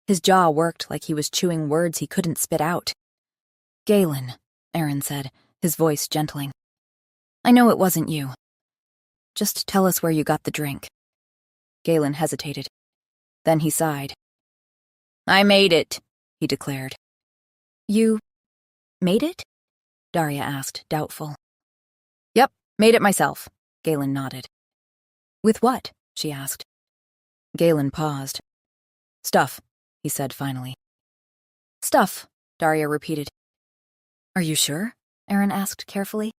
His jaw worked like he was chewing words he couldn't spit out. Galen, Aaron said, his voice gentling. I know it wasn't you. Just tell us where you got the drink. Galen hesitated. Then he sighed. I made it, he declared. You made it? Daria asked, doubtful. Yep, made it myself, Galen nodded. With what? She asked. Galen paused. Stuff, he said finally. Stuff, Daria repeated. Are you sure? Aaron asked carefully.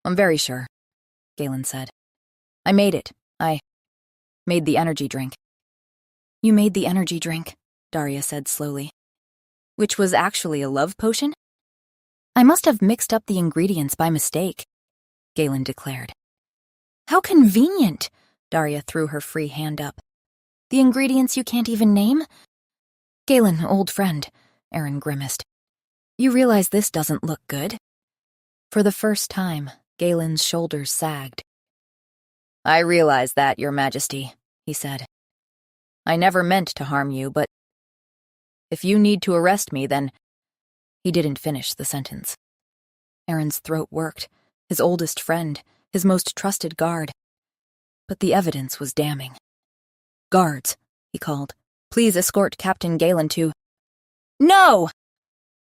I'm very sure, Galen said. I made it. I made the energy drink. You made the energy drink, Daria said slowly. Which was actually a love potion? I must have mixed up the ingredients by mistake, Galen declared. How convenient, Daria threw her free hand up. The ingredients you can't even name? Galen, old friend, Aaron grimaced. You realize this doesn't look good? For the first time, Galen's shoulders sagged. I realize that, Your Majesty, he said. I never meant to harm you, but if you need to arrest me, then... He didn't finish the sentence. Aaron's throat worked, his oldest friend, his most trusted guard. But the evidence was damning. Guards, he called. Please escort Captain Galen to... No!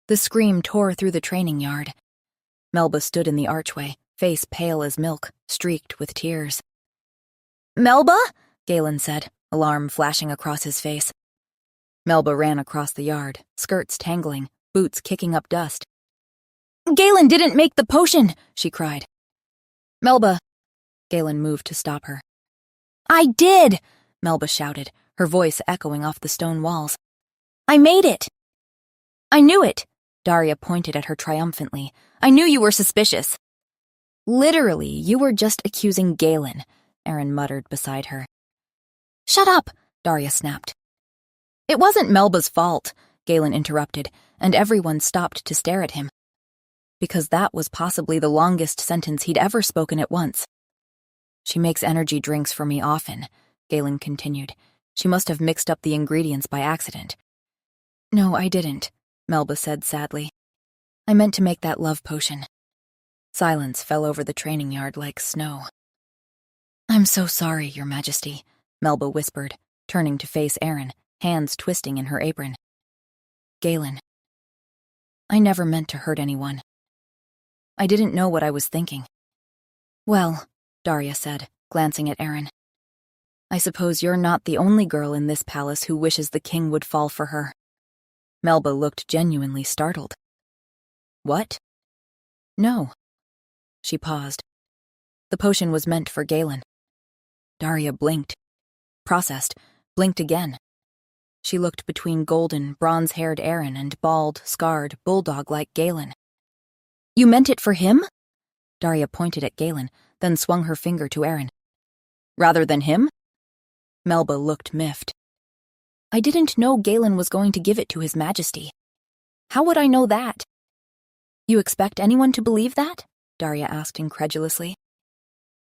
The scream tore through the training yard. Melba stood in the archway, face pale as milk, streaked with tears. Melba? Galen said, alarm flashing across his face. Melba ran across the yard, skirts tangling, boots kicking up dust. Galen didn't make the potion, she cried. Melba. Galen moved to stop her. I did, Melba shouted, her voice echoing off the stone walls. I made it. I knew it, Daria pointed at her triumphantly. I knew you were suspicious. Literally, you were just accusing Galen, Aaron muttered beside her. Shut up, Daria snapped. It wasn't Melba's fault, Galen interrupted, and everyone stopped to stare at him. Because that was possibly the longest sentence he'd ever spoken at once. She makes energy drinks for me often, Galen continued. She must have mixed up the ingredients by accident. No, I didn't, Melba said sadly. I meant to make that love potion. Silence fell over the training yard like snow. I'm so sorry, Your Majesty, Melba whispered, turning to face Aaron, hands twisting in her apron. Galen. I never meant to hurt anyone. I didn't know what I was thinking. Well, Daria said, glancing at Aaron. I suppose you're not the only girl in this palace who wishes the king would fall for her. Melba looked genuinely startled. What? No. She paused. The potion was meant for Galen. Daria blinked, processed, blinked again. She looked between golden, bronze-haired Aaron and bald, scarred, bulldog-like Galen. You meant it for him? Daria pointed at Galen, then swung her finger to Aaron. Rather than him? Melba looked miffed. I didn't know Galen was going to give it to His Majesty. How would I know that? You expect anyone to believe that? Daria asked incredulously.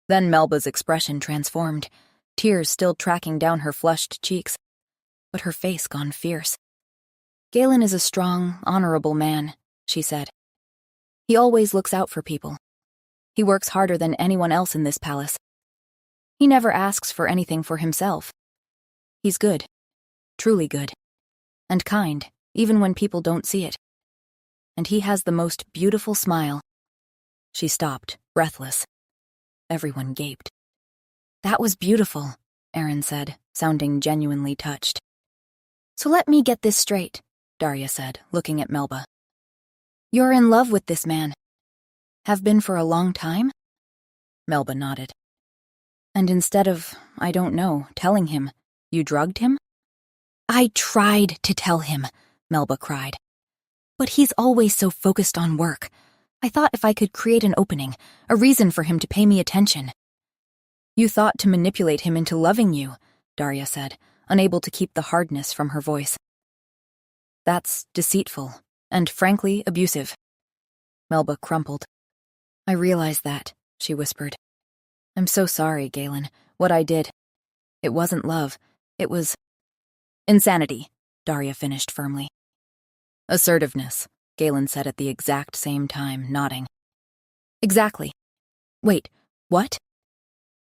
Then Melba's expression transformed, tears still tracking down her flushed cheeks. but her face gone fierce. "Galen is a strong, honorable man," she said. "He always looks out for people. He works harder than anyone else in this palace. He never asks for anything for himself. He's good, truly good, and kind, even when people don't see it. And he has the most beautiful smile." She stopped, breathless. Everyone gaped. "That was beautiful," Aaron said, sounding genuinely touched. "So let me get this straight," Daria said, looking at Melba. "You're in love with this man. Have been for a long time?" Melba nodded. "And instead of, I don't know, telling him, you drugged him?" "I tried to tell him," Melba cried. "But he's always so focused on work. I thought if I could create an opening, a reason for him to pay me attention." "You thought to manipulate him into loving you," Daria said, unable to keep the hardness from her voice. "That's deceitful, and frankly abusive." Melba crumpled. "I realize that," she whispered. "I'm so sorry, Galen. What I did. It wasn't love. It was insanity," Daria finished firmly. "Assertiveness," Galen said at the exact same time, nodding. "Exactly. Wait, what?"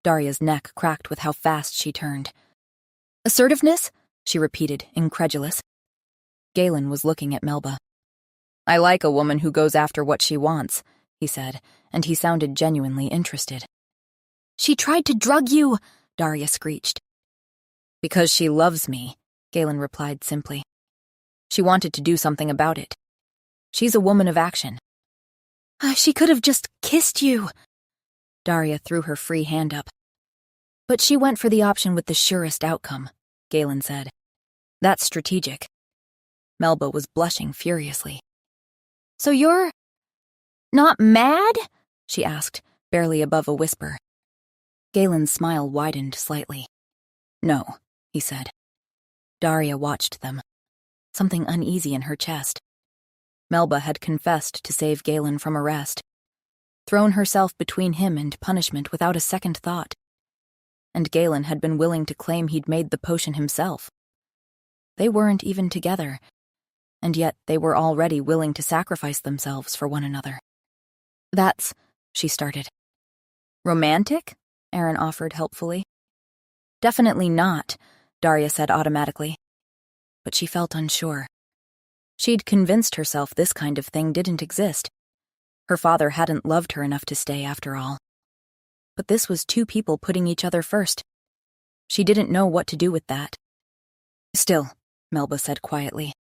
Daria's neck cracked with how fast she turned. "Assertiveness?" she repeated, incredulous. Galen was looking at Melba. "I like a woman who goes after what she wants," he said, and he sounded genuinely interested. "She tried to drug you," Daria screeched. "Because she loves me," Galen replied simply. "She wanted to do something about it. She's a woman of action." "She could have just kissed you." Daria threw her free hand up. "But she went for the option with the surest outcome," Galen said. "That's strategic." Melba was blushing furiously. "So you're not mad?" she asked, barely above a whisper. Galen's smile widened slightly. "No," he said. Daria watched them, something uneasy in her chest. Melba had confessed to save Galen from arrest, thrown herself between him and punishment without a second thought. And Galen had been willing to claim he'd made the potion himself. They weren't even together, and yet they were already willing to sacrifice themselves for one another. "That's," she started. "Romantic?" Aaron offered helpfully. "Definitely not," Daria said automatically. But she felt unsure. She'd convinced herself this kind of thing didn't exist. Her father hadn't loved her enough to stay after all. But this was two people putting each other first. She didn't know what to do with that. "Still," Melba said quietly.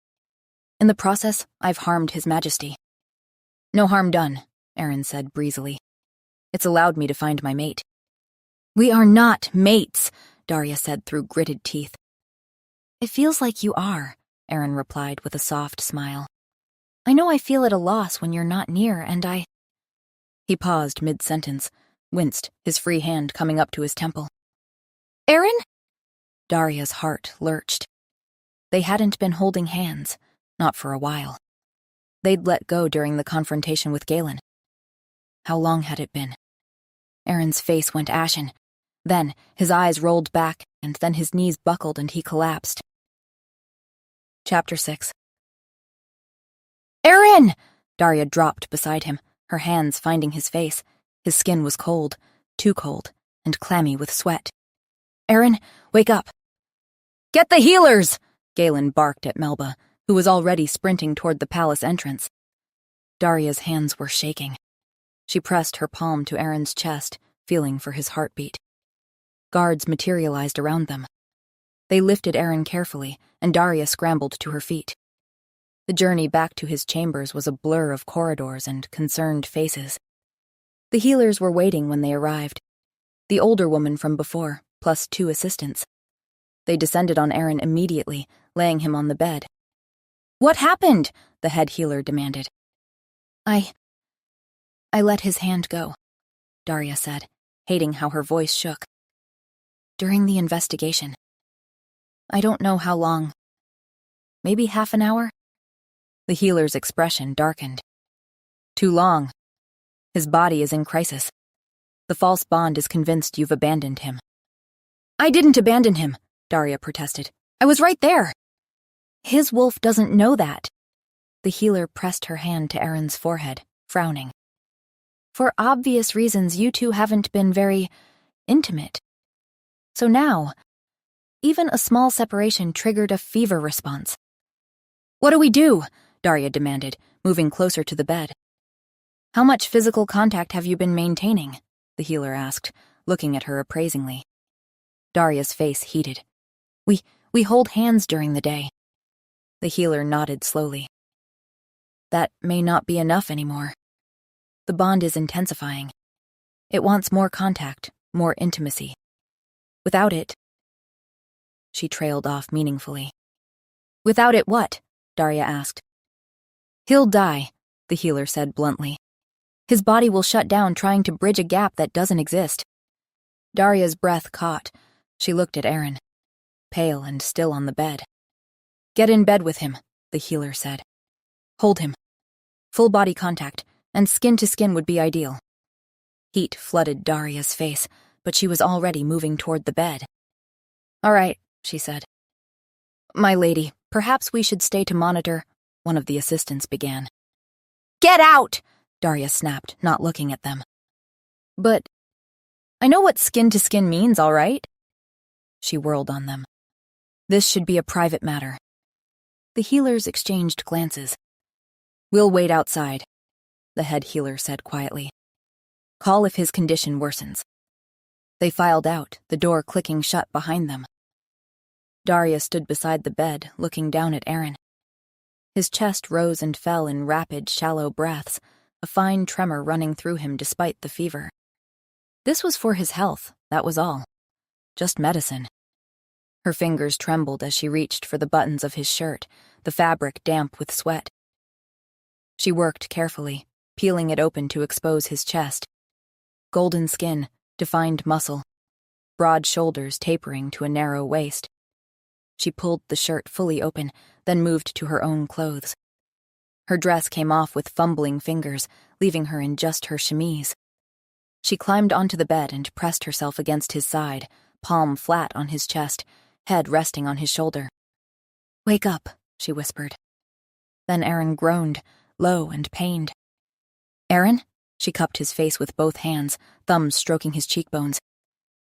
"In the process, I've harmed His Majesty." "No harm done," Aaron said breezily. "It's allowed me to find my mate." "We are not mates," Daria said through gritted teeth. "It feels like you are," Aaron replied with a soft smile. "I know I feel at a loss when you're not near, and I—" He paused mid-sentence, winced, his free hand coming up to his temple. "Aaron?" Daria's heart lurched. They hadn't been holding hands, not for a while. They'd let go during the confrontation with Galen. How long had it been? Aaron's face went ashen. Then his eyes rolled back, and then his knees buckled and he collapsed. Chapter 6. "Aaron!" Daria dropped beside him, her hands finding his face. His skin was cold, too cold, and clammy with sweat. "Aaron, wake up!" "Get the healers!" Galen barked at Melba, who was already sprinting toward the palace entrance. Daria's hands were shaking. She pressed her palm to Aaron's chest, feeling for his heartbeat. Guards materialized around them. They lifted Aaron carefully, and Daria scrambled to her feet. The journey back to his chambers was a blur of corridors and concerned faces. The healers were waiting when they arrived. The older woman from before, plus 2 assistants. They descended on Aaron immediately, laying him on the bed. "What happened?" the head healer demanded. I let his hand go," Daria said, hating how her voice shook. "During the investigation. I don't know how long. Maybe half an hour?" The healer's expression darkened. "Too long. His body is in crisis. The false bond is convinced you've abandoned him." "I didn't abandon him," Daria protested. I was right there. His wolf doesn't know that. The healer pressed her hand to Erin's forehead, frowning. For obvious reasons, you two haven't been very intimate. So now, even a small separation triggered a fever response. What do we do? Daria demanded, moving closer to the bed. How much physical contact have you been maintaining? The healer asked, looking at her appraisingly. Daria's face heated. We hold hands during the day. The healer nodded slowly. That may not be enough anymore. The bond is intensifying. It wants more contact, more intimacy. Without it... She trailed off meaningfully. Without it what? Daria asked. He'll die, the healer said bluntly. His body will shut down trying to bridge a gap that doesn't exist. Daria's breath caught. She looked at Erin, pale and still on the bed. Get in bed with him, the healer said. Hold him. Full body contact, and skin to skin would be ideal. Heat flooded Daria's face, but she was already moving toward the bed. All right, she said. My lady, perhaps we should stay to monitor, one of the assistants began. Get out! Daria snapped, not looking at them. But I know what skin to skin means, all right? She whirled on them. This should be a private matter. The healers exchanged glances. We'll wait outside, the head healer said quietly. Call if his condition worsens. They filed out, the door clicking shut behind them. Daria stood beside the bed, looking down at Erin. His chest rose and fell in rapid, shallow breaths, a fine tremor running through him despite the fever. This was for his health, that was all. Just medicine. Her fingers trembled as she reached for the buttons of his shirt, the fabric damp with sweat. She worked carefully, peeling it open to expose his chest. Golden skin, defined muscle, broad shoulders tapering to a narrow waist. She pulled the shirt fully open, then moved to her own clothes. Her dress came off with fumbling fingers, leaving her in just her chemise. She climbed onto the bed and pressed herself against his side, palm flat on his chest, head resting on his shoulder. Wake up, she whispered. Then Erin groaned, low and pained. Erin? She cupped his face with both hands, thumbs stroking his cheekbones.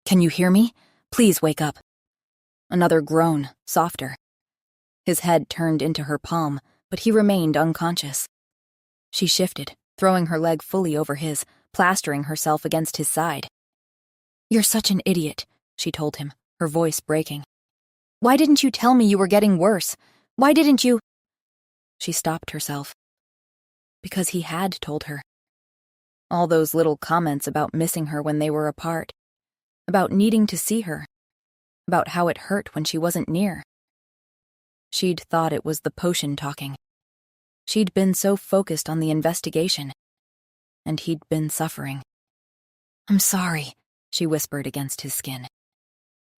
Can you hear me? Please wake up. Another groan, softer. His head turned into her palm, but he remained unconscious. She shifted, throwing her leg fully over his, plastering herself against his side. You're such an idiot, she told him, her voice breaking. Why didn't you tell me you were getting worse? Why didn't you... She stopped herself. Because he had told her. All those little comments about missing her when they were apart, about needing to see her, about how it hurt when she wasn't near. She'd thought it was the potion talking. She'd been so focused on the investigation, and he'd been suffering. I'm sorry, she whispered against his skin.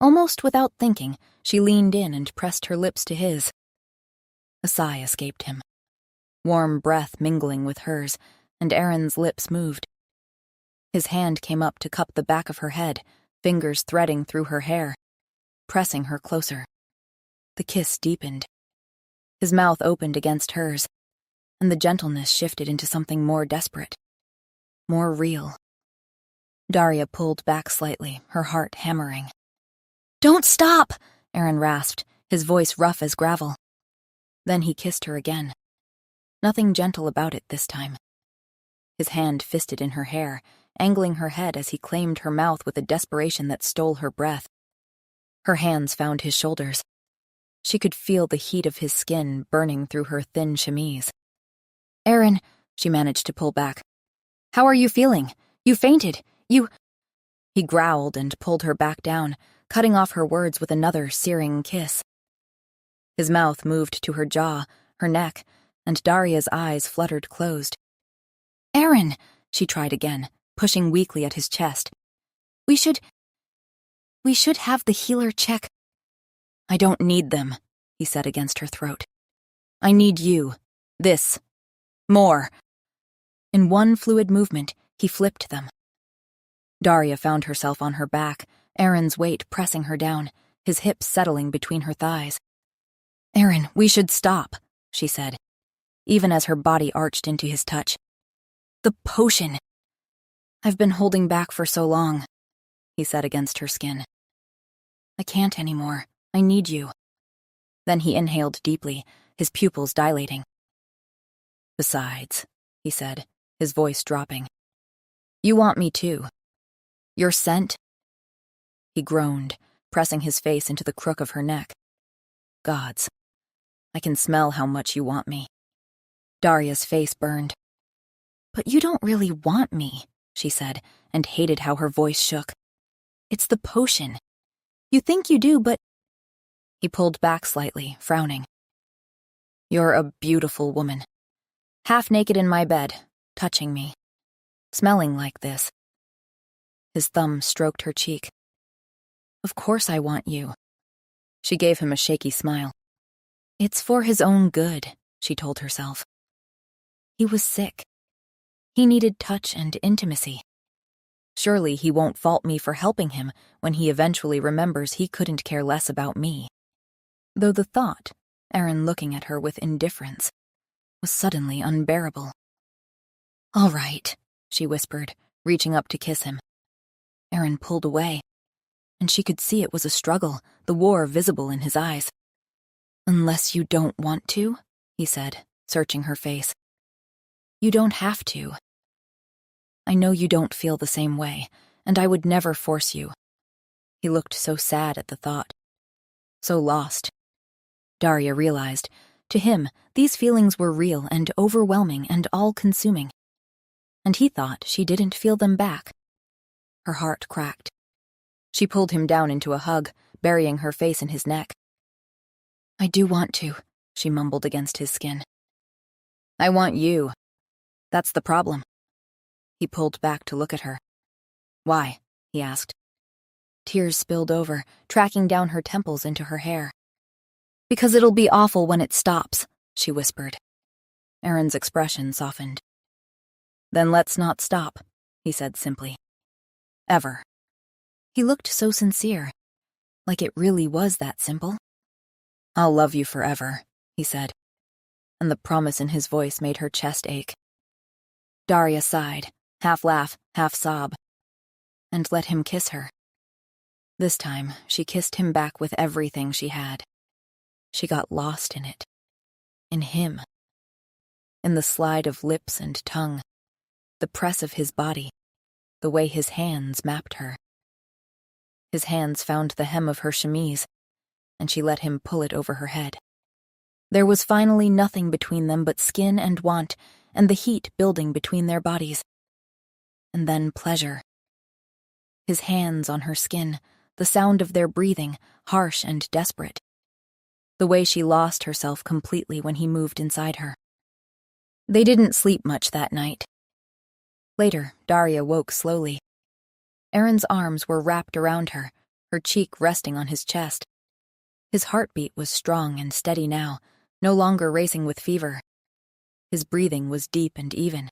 Almost without thinking, she leaned in and pressed her lips to his. A sigh escaped him, warm breath mingling with hers, and Erin's lips moved. His hand came up to cup the back of her head, fingers threading through her hair, pressing her closer. The kiss deepened. His mouth opened against hers, and the gentleness shifted into something more desperate, more real. Daria pulled back slightly, her heart hammering. Don't stop, Erin rasped, his voice rough as gravel. Then he kissed her again. Nothing gentle about it this time. His hand fisted in her hair, angling her head as he claimed her mouth with a desperation that stole her breath. Her hands found his shoulders. She could feel the heat of his skin burning through her thin chemise. Erin, she managed to pull back. How are you feeling? You fainted. He growled and pulled her back down, cutting off her words with another searing kiss. His mouth moved to her jaw, her neck, and Daria's eyes fluttered closed. Erin, she tried again, pushing weakly at his chest. We should have the healer check. I don't need them, he said against her throat. I need you. This. More. In one fluid movement, he flipped them. Daria found herself on her back, Erin's weight pressing her down, his hips settling between her thighs. "Aaron, we should stop," she said, even as her body arched into his touch. "The potion. I've been holding back for so long," he said against her skin. "I can't anymore. I need you." Then he inhaled deeply, his pupils dilating. "Besides," he said, his voice dropping, "you want me too. Your scent?" He groaned, pressing his face into the crook of her neck. "Gods, I can smell how much you want me." Daria's face burned. "But you don't really want me," she said, and hated how her voice shook. "It's the potion. You think you do, but—" He pulled back slightly, frowning. "You're a beautiful woman. Half naked in my bed, touching me. Smelling like this." His thumb stroked her cheek. "Of course I want you." She gave him a shaky smile. "It's for his own good," she told herself. He was sick. He needed touch and intimacy. Surely he won't fault me for helping him when he eventually remembers he couldn't care less about me. Though the thought, Aaron looking at her with indifference, was suddenly unbearable. "All right," she whispered, reaching up to kiss him. Aaron pulled away, and she could see it was a struggle, the war visible in his eyes. "Unless you don't want to," he said, searching her face. "You don't have to. I know you don't feel the same way, and I would never force you." He looked so sad at the thought. So lost. Daria realized, to him, these feelings were real and overwhelming and all-consuming. And he thought she didn't feel them back. Her heart cracked. She pulled him down into a hug, burying her face in his neck. "I do want to," she mumbled against his skin. "I want you. That's the problem." He pulled back to look at her. "Why?" he asked. Tears spilled over, tracking down her temples into her hair. "Because it'll be awful when it stops," she whispered. Aaron's expression softened. "Then let's not stop," he said simply. "Ever." He looked so sincere, like it really was that simple. "I'll love you forever," he said, and the promise in his voice made her chest ache. Daria sighed, half laugh, half sob, and let him kiss her. This time, she kissed him back with everything she had. She got lost in it. In him. In the slide of lips and tongue, the press of his body, the way his hands mapped her. His hands found the hem of her chemise, and she let him pull it over her head. There was finally nothing between them but skin and want, and the heat building between their bodies. And then pleasure. His hands on her skin, the sound of their breathing, harsh and desperate. The way she lost herself completely when he moved inside her. They didn't sleep much that night. Later, Daria woke slowly. Aaron's arms were wrapped around her, her cheek resting on his chest. His heartbeat was strong and steady now, no longer racing with fever. His breathing was deep and even.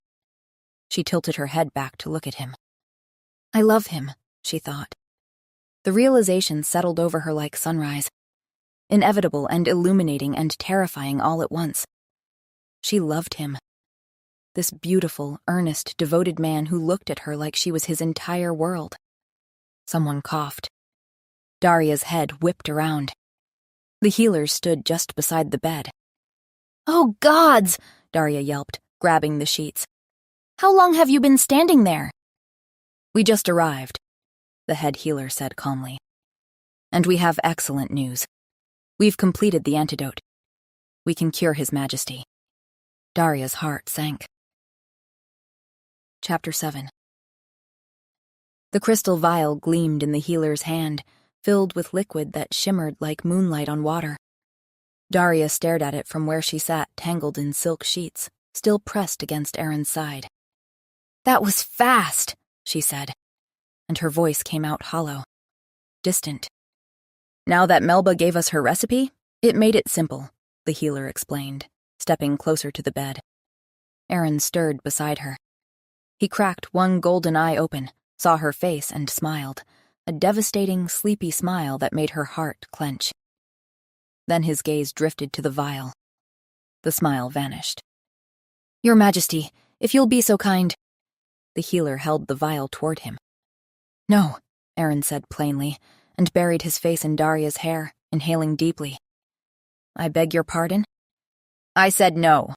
She tilted her head back to look at him. "I love him," she thought. The realization settled over her like sunrise. Inevitable and illuminating and terrifying all at once. She loved him. This beautiful, earnest, devoted man who looked at her like she was his entire world. Someone coughed. Daria's head whipped around. The healers stood just beside the bed. "Oh, gods!" Daria yelped, grabbing the sheets. "How long have you been standing there?" "We just arrived," the head healer said calmly. "And we have excellent news. We've completed the antidote. We can cure His Majesty." Daria's heart sank. Chapter 7. The crystal vial gleamed in the healer's hand, filled with liquid that shimmered like moonlight on water. Daria stared at it from where she sat tangled in silk sheets, still pressed against Aaron's side. "That was fast," she said, and her voice came out hollow, distant. "Now that Melba gave us her recipe, it made it simple," the healer explained, stepping closer to the bed. Aaron stirred beside her. He cracked one golden eye open, saw her face and smiled, a devastating, sleepy smile that made her heart clench. Then his gaze drifted to the vial. The smile vanished. "Your Majesty, if you'll be so kind." The healer held the vial toward him. "No," Aaron said plainly, and buried his face in Daria's hair, inhaling deeply. "I beg your pardon?" "I said no."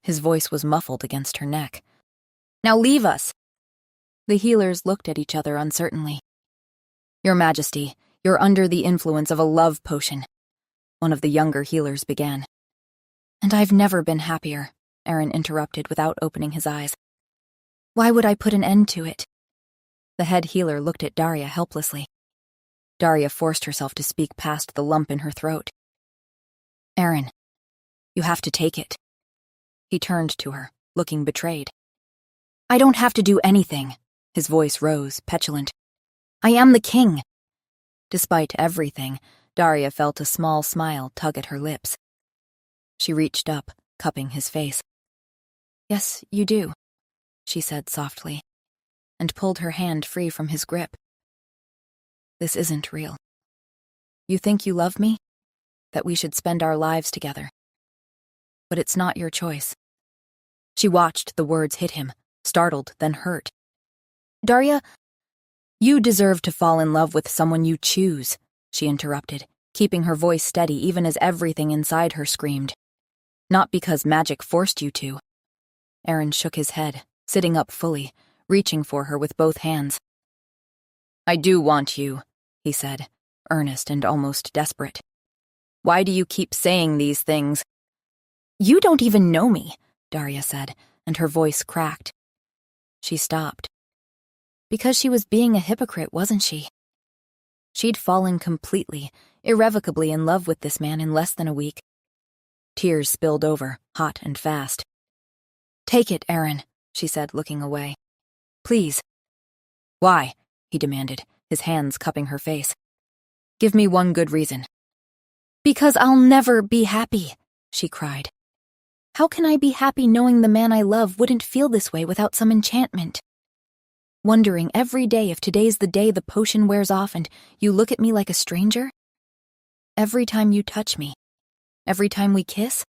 His voice was muffled against her neck. "Now leave us." The healers looked at each other uncertainly. "Your Majesty, you're under the influence of a love potion," one of the younger healers began. "And I've never been happier," Aaron interrupted without opening his eyes. "Why would I put an end to it?" The head healer looked at Daria helplessly. Daria forced herself to speak past the lump in her throat. "Aaron, you have to take it." He turned to her, looking betrayed. "I don't have to do anything." His voice rose, petulant. "I am the king." Despite everything, Daria felt a small smile tug at her lips. She reached up, cupping his face. "Yes, you do," she said softly, and pulled her hand free from his grip. "This isn't real. You think you love me? That we should spend our lives together. But it's not your choice." She watched the words hit him, startled, then hurt. "Daria, you deserve to fall in love with someone you choose," she interrupted, keeping her voice steady even as everything inside her screamed. "Not because magic forced you to." Aaron shook his head, sitting up fully, reaching for her with both hands. "I do want you," he said, earnest and almost desperate. "Why do you keep saying these things?" "You don't even know me," Daria said, and her voice cracked. She stopped. Because she was being a hypocrite, wasn't she? She'd fallen completely, irrevocably in love with this man in less than a week. Tears spilled over, hot and fast. "Take it, Aaron," she said, looking away. "Please." "Why?" he demanded, his hands cupping her face. "Give me one good reason." "Because I'll never be happy," she cried. "How can I be happy knowing the man I love wouldn't feel this way without some enchantment? Wondering every day if today's the day the potion wears off and you look at me like a stranger? Every time you touch me, every time we kiss,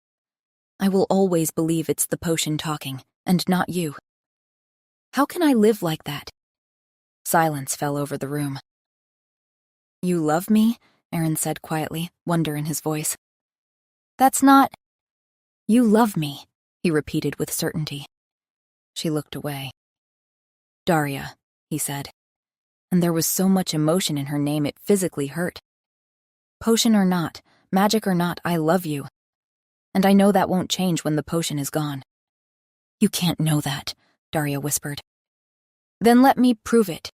I will always believe it's the potion talking, and not you. How can I live like that?" Silence fell over the room. "You love me?" Aaron said quietly, wonder in his voice. "That's not—" "You love me," he repeated with certainty. She looked away. "Daria," he said, and there was so much emotion in her name it physically hurt. "Potion or not, magic or not, I love you. And I know that won't change when the potion is gone." "You can't know that," Daria whispered. "Then let me prove it."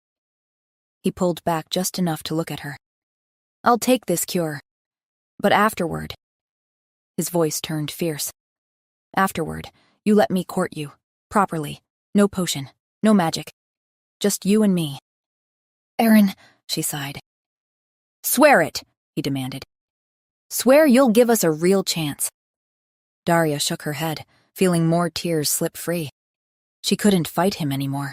He pulled back just enough to look at her. "I'll take this cure. But afterward—" His voice turned fierce. "Afterward, you let me court you, properly. No potion, no magic. Just you and me." "Aaron," she sighed. "Swear it," he demanded. "Swear you'll give us a real chance." Daria shook her head, feeling more tears slip free. She couldn't fight him anymore.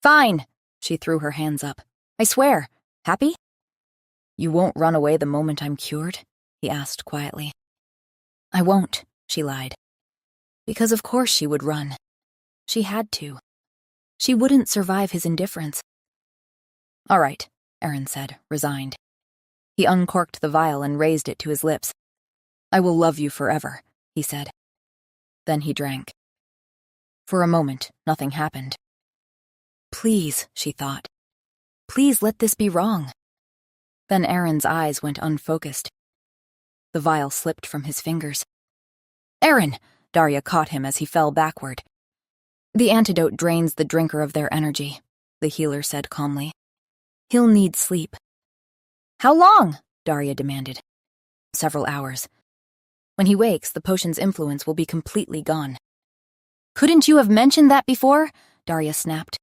"Fine," she threw her hands up. "I swear. Happy?" "You won't run away the moment I'm cured?" he asked quietly. "I won't," she lied. Because of course she would run. She had to. She wouldn't survive his indifference. "All right," Aaron said, resigned. He uncorked the vial and raised it to his lips. "I will love you forever," he said. Then he drank. For a moment, nothing happened. Please, she thought. Please let this be wrong. Then Aaron's eyes went unfocused. The vial slipped from his fingers. "Aaron!" Daria caught him as he fell backward. "The antidote drains the drinker of their energy," the healer said calmly. "He'll need sleep." "How long?" Daria demanded. "Several hours. When he wakes, the potion's influence will be completely gone." "Couldn't you have mentioned that before?" Daria snapped.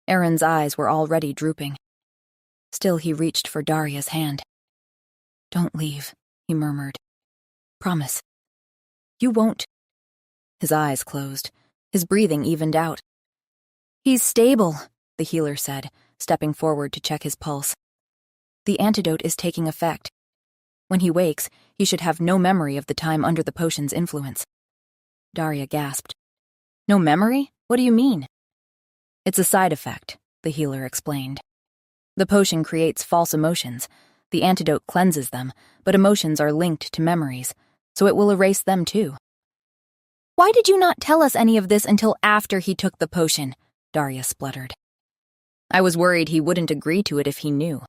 Aaron's eyes were already drooping. Still he reached for Daria's hand. "Don't leave," he murmured. "Promise. You won't." His eyes closed. His breathing evened out. "He's stable," the healer said, stepping forward to check his pulse. "The antidote is taking effect. When he wakes, he should have no memory of the time under the potion's influence. Daria gasped. No memory? What do you mean? It's a side effect, the healer explained. The potion creates false emotions. The antidote cleanses them, but emotions are linked to memories, so it will erase them too. Why did you not tell us any of this until after he took the potion? Daria spluttered. I was worried he wouldn't agree to it if he knew,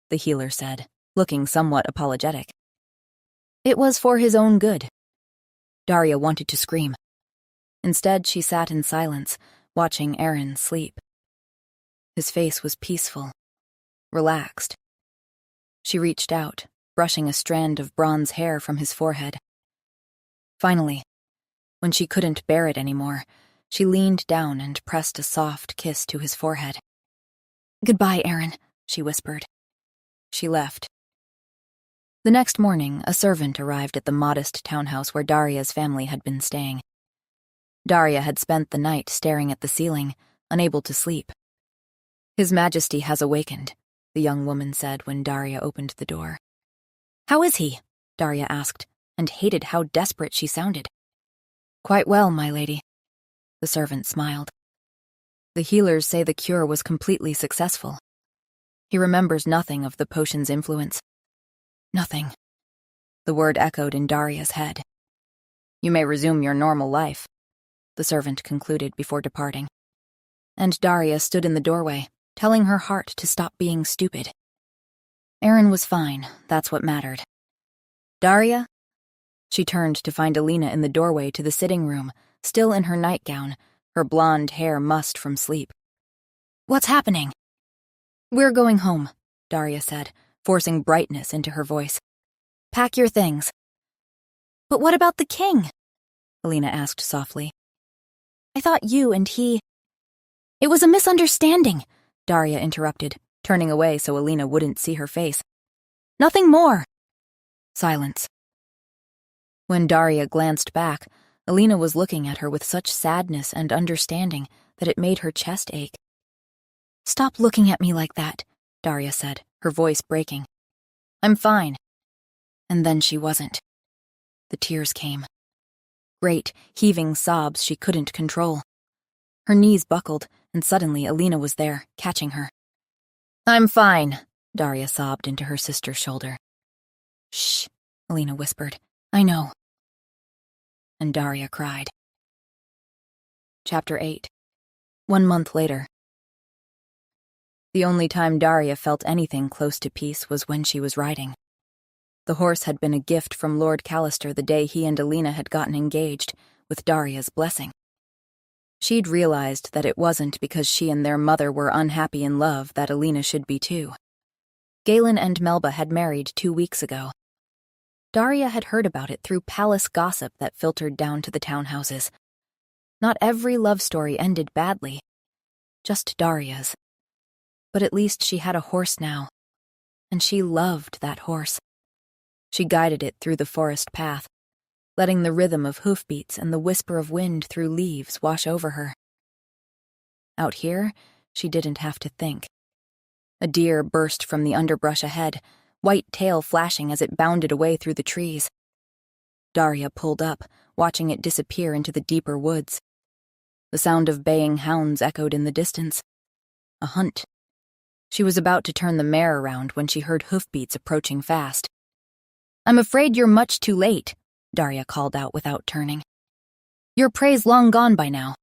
the healer said, looking somewhat apologetic. It was for his own good. Daria wanted to scream. Instead, she sat in silence, watching Aaron sleep. His face was peaceful, relaxed. She reached out, brushing a strand of bronze hair from his forehead. Finally, when she couldn't bear it anymore, she leaned down and pressed a soft kiss to his forehead. Goodbye, Aaron, she whispered. She left. The next morning, a servant arrived at the modest townhouse where Daria's family had been staying. Daria had spent the night staring at the ceiling, unable to sleep. His Majesty has awakened, the young woman said when Daria opened the door. How is he? Daria asked, and hated how desperate she sounded. Quite well, my lady. The servant smiled. The healers say the cure was completely successful. He remembers nothing of the potion's influence. Nothing. The word echoed in Daria's head. You may resume your normal life, the servant concluded before departing. And Daria stood in the doorway, telling her heart to stop being stupid. Aaron was fine, that's what mattered. Daria? She turned to find Alina in the doorway to the sitting room, still in her nightgown, her blonde hair mussed from sleep. What's happening? We're going home, Daria said, forcing brightness into her voice. Pack your things. But what about the king? Alina asked softly. I thought you and he... It was a misunderstanding, Daria interrupted, turning away so Alina wouldn't see her face. Nothing more. Silence. When Daria glanced back, Alina was looking at her with such sadness and understanding that it made her chest ache. Stop looking at me like that, Daria said, her voice breaking. I'm fine. And then she wasn't. The tears came. Great, heaving sobs she couldn't control. Her knees buckled, and suddenly Alina was there, catching her. I'm fine, Daria sobbed into her sister's shoulder. Shh, Alina whispered. I know. And Daria cried. Chapter 8. 1 month later. The only time Daria felt anything close to peace was when she was riding. The horse had been a gift from Lord Callister the day he and Alina had gotten engaged, with Daria's blessing. She'd realized that it wasn't because she and their mother were unhappy in love that Alina should be too. Galen and Melba had married 2 weeks ago. Daria had heard about it through palace gossip that filtered down to the townhouses. Not every love story ended badly, just Daria's. But at least she had a horse now, and she loved that horse. She guided it through the forest path, letting the rhythm of hoofbeats and the whisper of wind through leaves wash over her. Out here, she didn't have to think. A deer burst from the underbrush ahead, white tail flashing as it bounded away through the trees. Daria pulled up, watching it disappear into the deeper woods. The sound of baying hounds echoed in the distance. A hunt. She was about to turn the mare around when she heard hoofbeats approaching fast. I'm afraid you're much too late, Daria called out without turning. Your prey's long gone by now.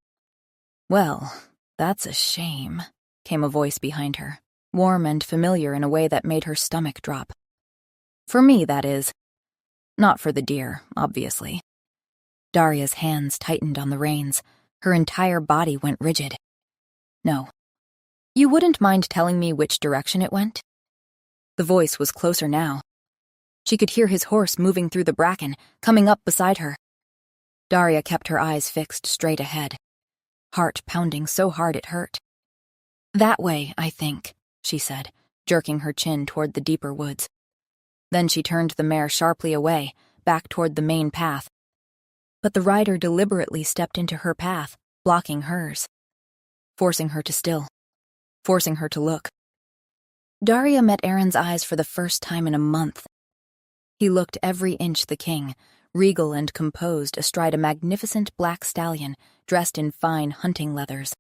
Well, that's a shame, came a voice behind her, warm and familiar in a way that made her stomach drop. For me, that is. Not for the deer, obviously. Daria's hands tightened on the reins. Her entire body went rigid. No. You wouldn't mind telling me which direction it went? The voice was closer now. She could hear his horse moving through the bracken, coming up beside her. Daria kept her eyes fixed straight ahead, heart pounding so hard it hurt. That way, I think, she said, jerking her chin toward the deeper woods. Then she turned the mare sharply away, back toward the main path. But the rider deliberately stepped into her path, blocking hers, forcing her to still, forcing her to look. Daria met Aaron's eyes for the first time in a month. He looked every inch the king, regal and composed astride a magnificent black stallion dressed in fine hunting leathers.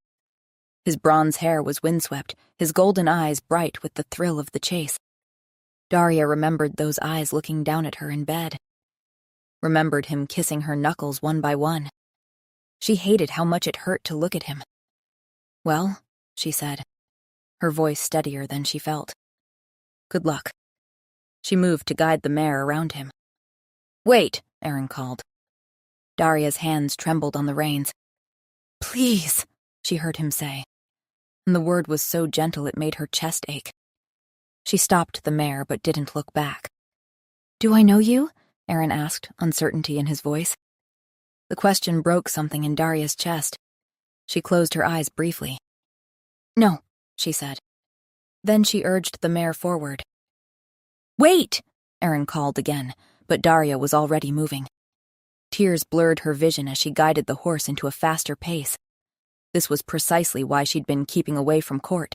His bronze hair was windswept, his golden eyes bright with the thrill of the chase. Daria remembered those eyes looking down at her in bed. Remembered him kissing her knuckles one by one. She hated how much it hurt to look at him. "Well," she said, her voice steadier than she felt. "Good luck." She moved to guide the mare around him. "Wait," Aaron called. Daria's hands trembled on the reins. "Please," she heard him say, and the word was so gentle it made her chest ache. She stopped the mare but didn't look back. "Do I know you?" Aaron asked, uncertainty in his voice. The question broke something in Daria's chest. She closed her eyes briefly. "No," she said. Then she urged the mare forward. "Wait!" Aaron called again, but Daria was already moving. Tears blurred her vision as she guided the horse into a faster pace. This was precisely why she'd been keeping away from court,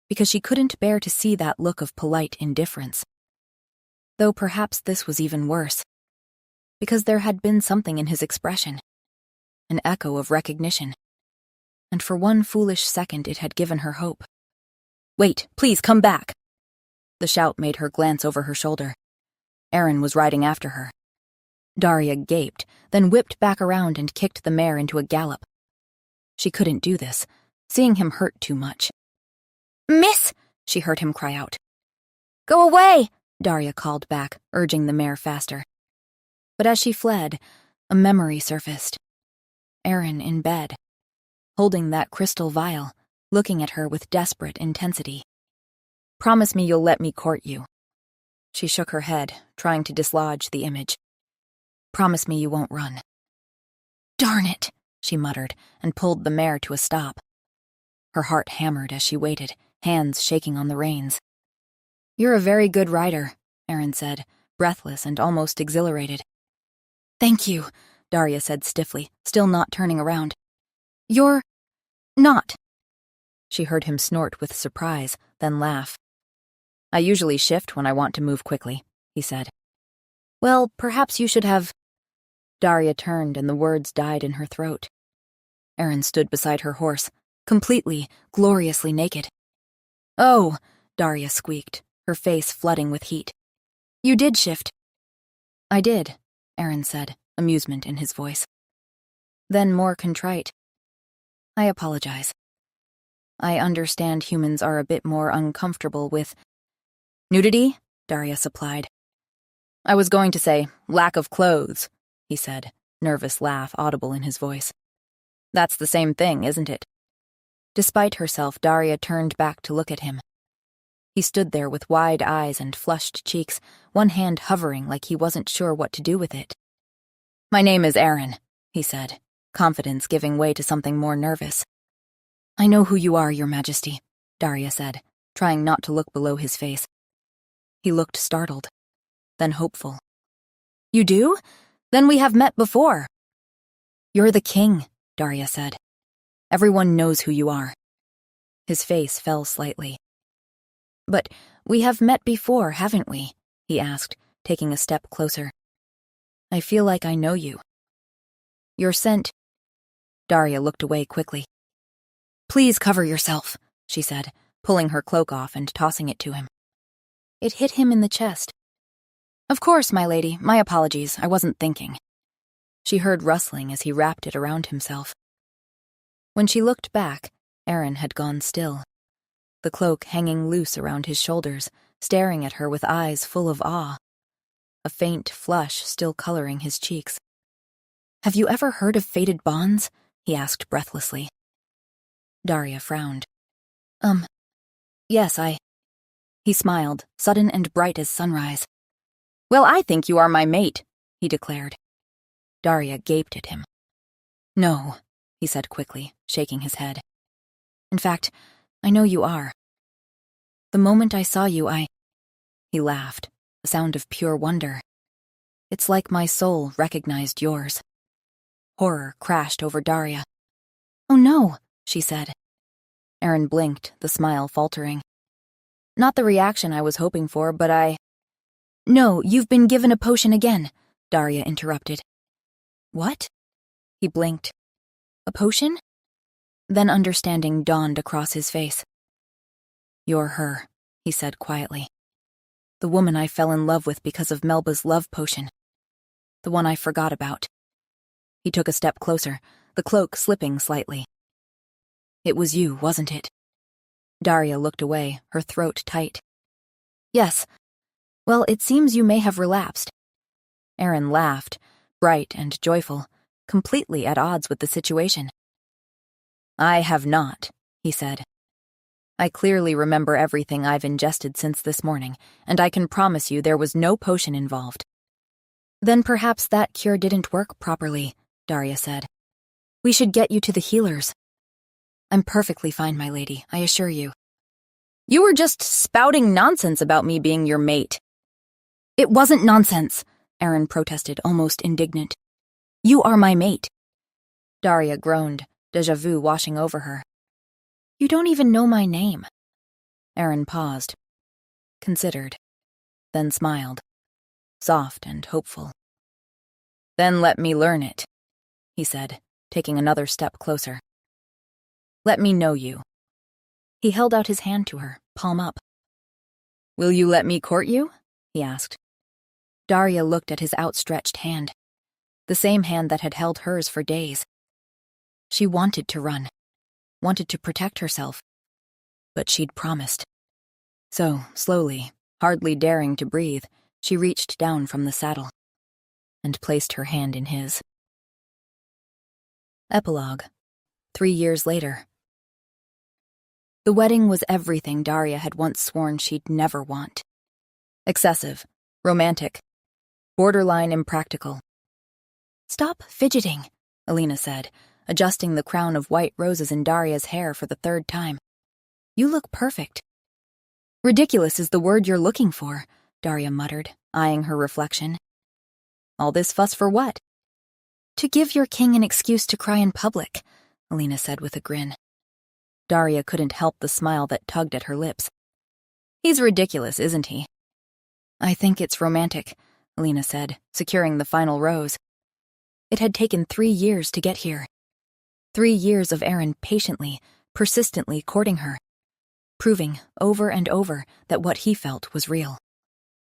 because she couldn't bear to see that look of polite indifference. Though perhaps this was even worse, because there had been something in his expression, an echo of recognition, and for one foolish second it had given her hope. "Wait, please come back!" The shout made her glance over her shoulder. Aaron was riding after her. Daria gaped, then whipped back around and kicked the mare into a gallop. She couldn't do this, seeing him hurt too much. "Miss!" she heard him cry out. "Go away!" Daria called back, urging the mare faster. But as she fled, a memory surfaced. Aaron in bed, holding that crystal vial, looking at her with desperate intensity. "Promise me you'll let me court you." She shook her head, trying to dislodge the image. "Promise me you won't run." "Darn it," she muttered, and pulled the mare to a stop. Her heart hammered as she waited, hands shaking on the reins. "You're a very good rider," Aaron said, breathless and almost exhilarated. "Thank you," Daria said stiffly, still not turning around. "You're not." She heard him snort with surprise, then laugh. "I usually shift when I want to move quickly," he said. "Well, perhaps you should have—" Daria turned and the words died in her throat. Aaron stood beside her horse, completely, gloriously naked. "Oh," Daria squeaked, her face flooding with heat. "You did shift." "I did," Aaron said, amusement in his voice. Then more contrite. "I apologize. I understand humans are a bit more uncomfortable with—" "Nudity?" Daria supplied. "I was going to say, lack of clothes," he said, nervous laugh audible in his voice. "That's the same thing, isn't it?" Despite herself, Daria turned back to look at him. He stood there with wide eyes and flushed cheeks, one hand hovering like he wasn't sure what to do with it. "My name is Aaron," he said, confidence giving way to something more nervous. "I know who you are, Your Majesty," Daria said, trying not to look below his face. He looked startled, then hopeful. "You do? Then we have met before." "You're the king," Daria said. "Everyone knows who you are." His face fell slightly. "But we have met before, haven't we?" he asked, taking a step closer. "I feel like I know you." "Your scent—" Daria looked away quickly. "Please cover yourself," she said, pulling her cloak off and tossing it to him. It hit him in the chest. "Of course, my lady, my apologies, I wasn't thinking." She heard rustling as he wrapped it around himself. When she looked back, Aaron had gone still, the cloak hanging loose around his shoulders, staring at her with eyes full of awe, a faint flush still coloring his cheeks. "Have you ever heard of fated bonds?" he asked breathlessly. Daria frowned. Yes, He smiled, sudden and bright as sunrise. "Well, I think you are my mate," he declared. Daria gaped at him. "No," he said quickly, shaking his head. "In fact, I know you are. The moment I saw you, He laughed, a sound of pure wonder. "It's like my soul recognized yours." Horror crashed over Daria. "Oh no," she said. Aaron blinked, the smile faltering. "Not the reaction I was hoping for, but No, you've been given a potion again, Daria interrupted. What? He blinked. A potion? Then understanding dawned across his face. You're her, he said quietly. The woman I fell in love with because of Melba's love potion. The one I forgot about. He took a step closer, the cloak slipping slightly. It was you, wasn't it? Daria looked away, her throat tight. Yes. Well, it seems you may have relapsed. Aaron laughed, bright and joyful, completely at odds with the situation. I have not, he said. I clearly remember everything I've ingested since this morning, and I can promise you there was no potion involved. Then perhaps that cure didn't work properly, Daria said. We should get you to the healers. I'm perfectly fine, my lady, I assure you. You were just spouting nonsense about me being your mate. It wasn't nonsense, Aaron protested, almost indignant. You are my mate. Daria groaned, déjà vu washing over her. You don't even know my name. Aaron paused, considered, then smiled, soft and hopeful. Then let me learn it, he said, taking another step closer. Let me know you. He held out his hand to her, palm up. Will you let me court you? He asked. Daria looked at his outstretched hand, the same hand that had held hers for days. She wanted to run, wanted to protect herself, but she'd promised. So, slowly, hardly daring to breathe, she reached down from the saddle and placed her hand in his. Epilogue. 3 years later. The wedding was everything Daria had once sworn she'd never want. Excessive, romantic, borderline impractical. Stop fidgeting, Alina said, adjusting the crown of white roses in Daria's hair for the 3rd time. You look perfect. Ridiculous is the word you're looking for, Daria muttered, eyeing her reflection. All this fuss for what? To give your king an excuse to cry in public, Alina said with a grin. Daria couldn't help the smile that tugged at her lips. He's ridiculous, isn't he? I think it's romantic, Alina said, securing the final rose. It had taken 3 years to get here. 3 years of Aaron patiently, persistently courting her, proving over and over that what he felt was real.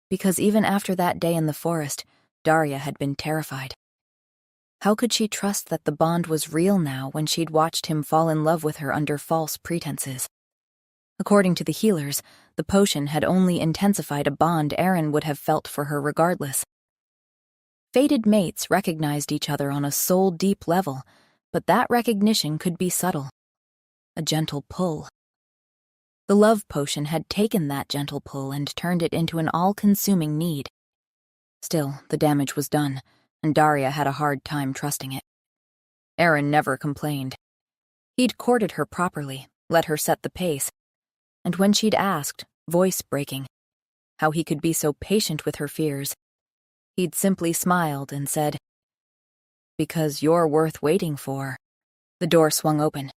Because even after that day in the forest, Daria had been terrified. How could she trust that the bond was real now when she'd watched him fall in love with her under false pretenses? According to the healers, the potion had only intensified a bond Aaron would have felt for her regardless. Fated mates recognized each other on a soul-deep level, but that recognition could be subtle. A gentle pull. The love potion had taken that gentle pull and turned it into an all-consuming need. Still, the damage was done, and Daria had a hard time trusting it. Aaron never complained. He'd courted her properly, let her set the pace, and when she'd asked, voice breaking, how he could be so patient with her fears, he'd simply smiled and said, Because you're worth waiting for. The door swung open.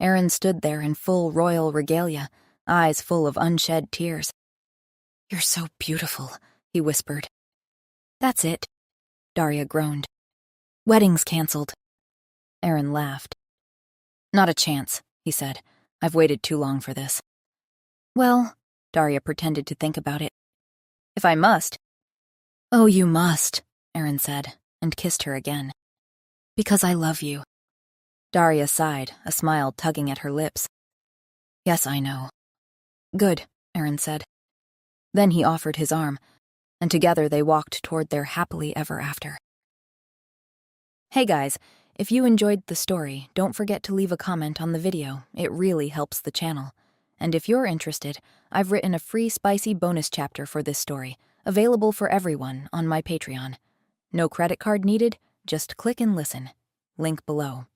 Aaron stood there in full royal regalia, eyes full of unshed tears. You're so beautiful, he whispered. That's it, Daria groaned. Wedding's canceled. Aaron laughed. Not a chance, he said. I've waited too long for this. Well, Daria pretended to think about it. If I must. Oh, you must, Aaron said, and kissed her again. Because I love you. Daria sighed, a smile tugging at her lips. Yes, I know. Good, Aaron said. Then he offered his arm, and together they walked toward their happily ever after. Hey guys, if you enjoyed the story, don't forget to leave a comment on the video. It really helps the channel. And if you're interested, I've written a free spicy bonus chapter for this story, available for everyone on my Patreon. No credit card needed, just click and listen. Link below.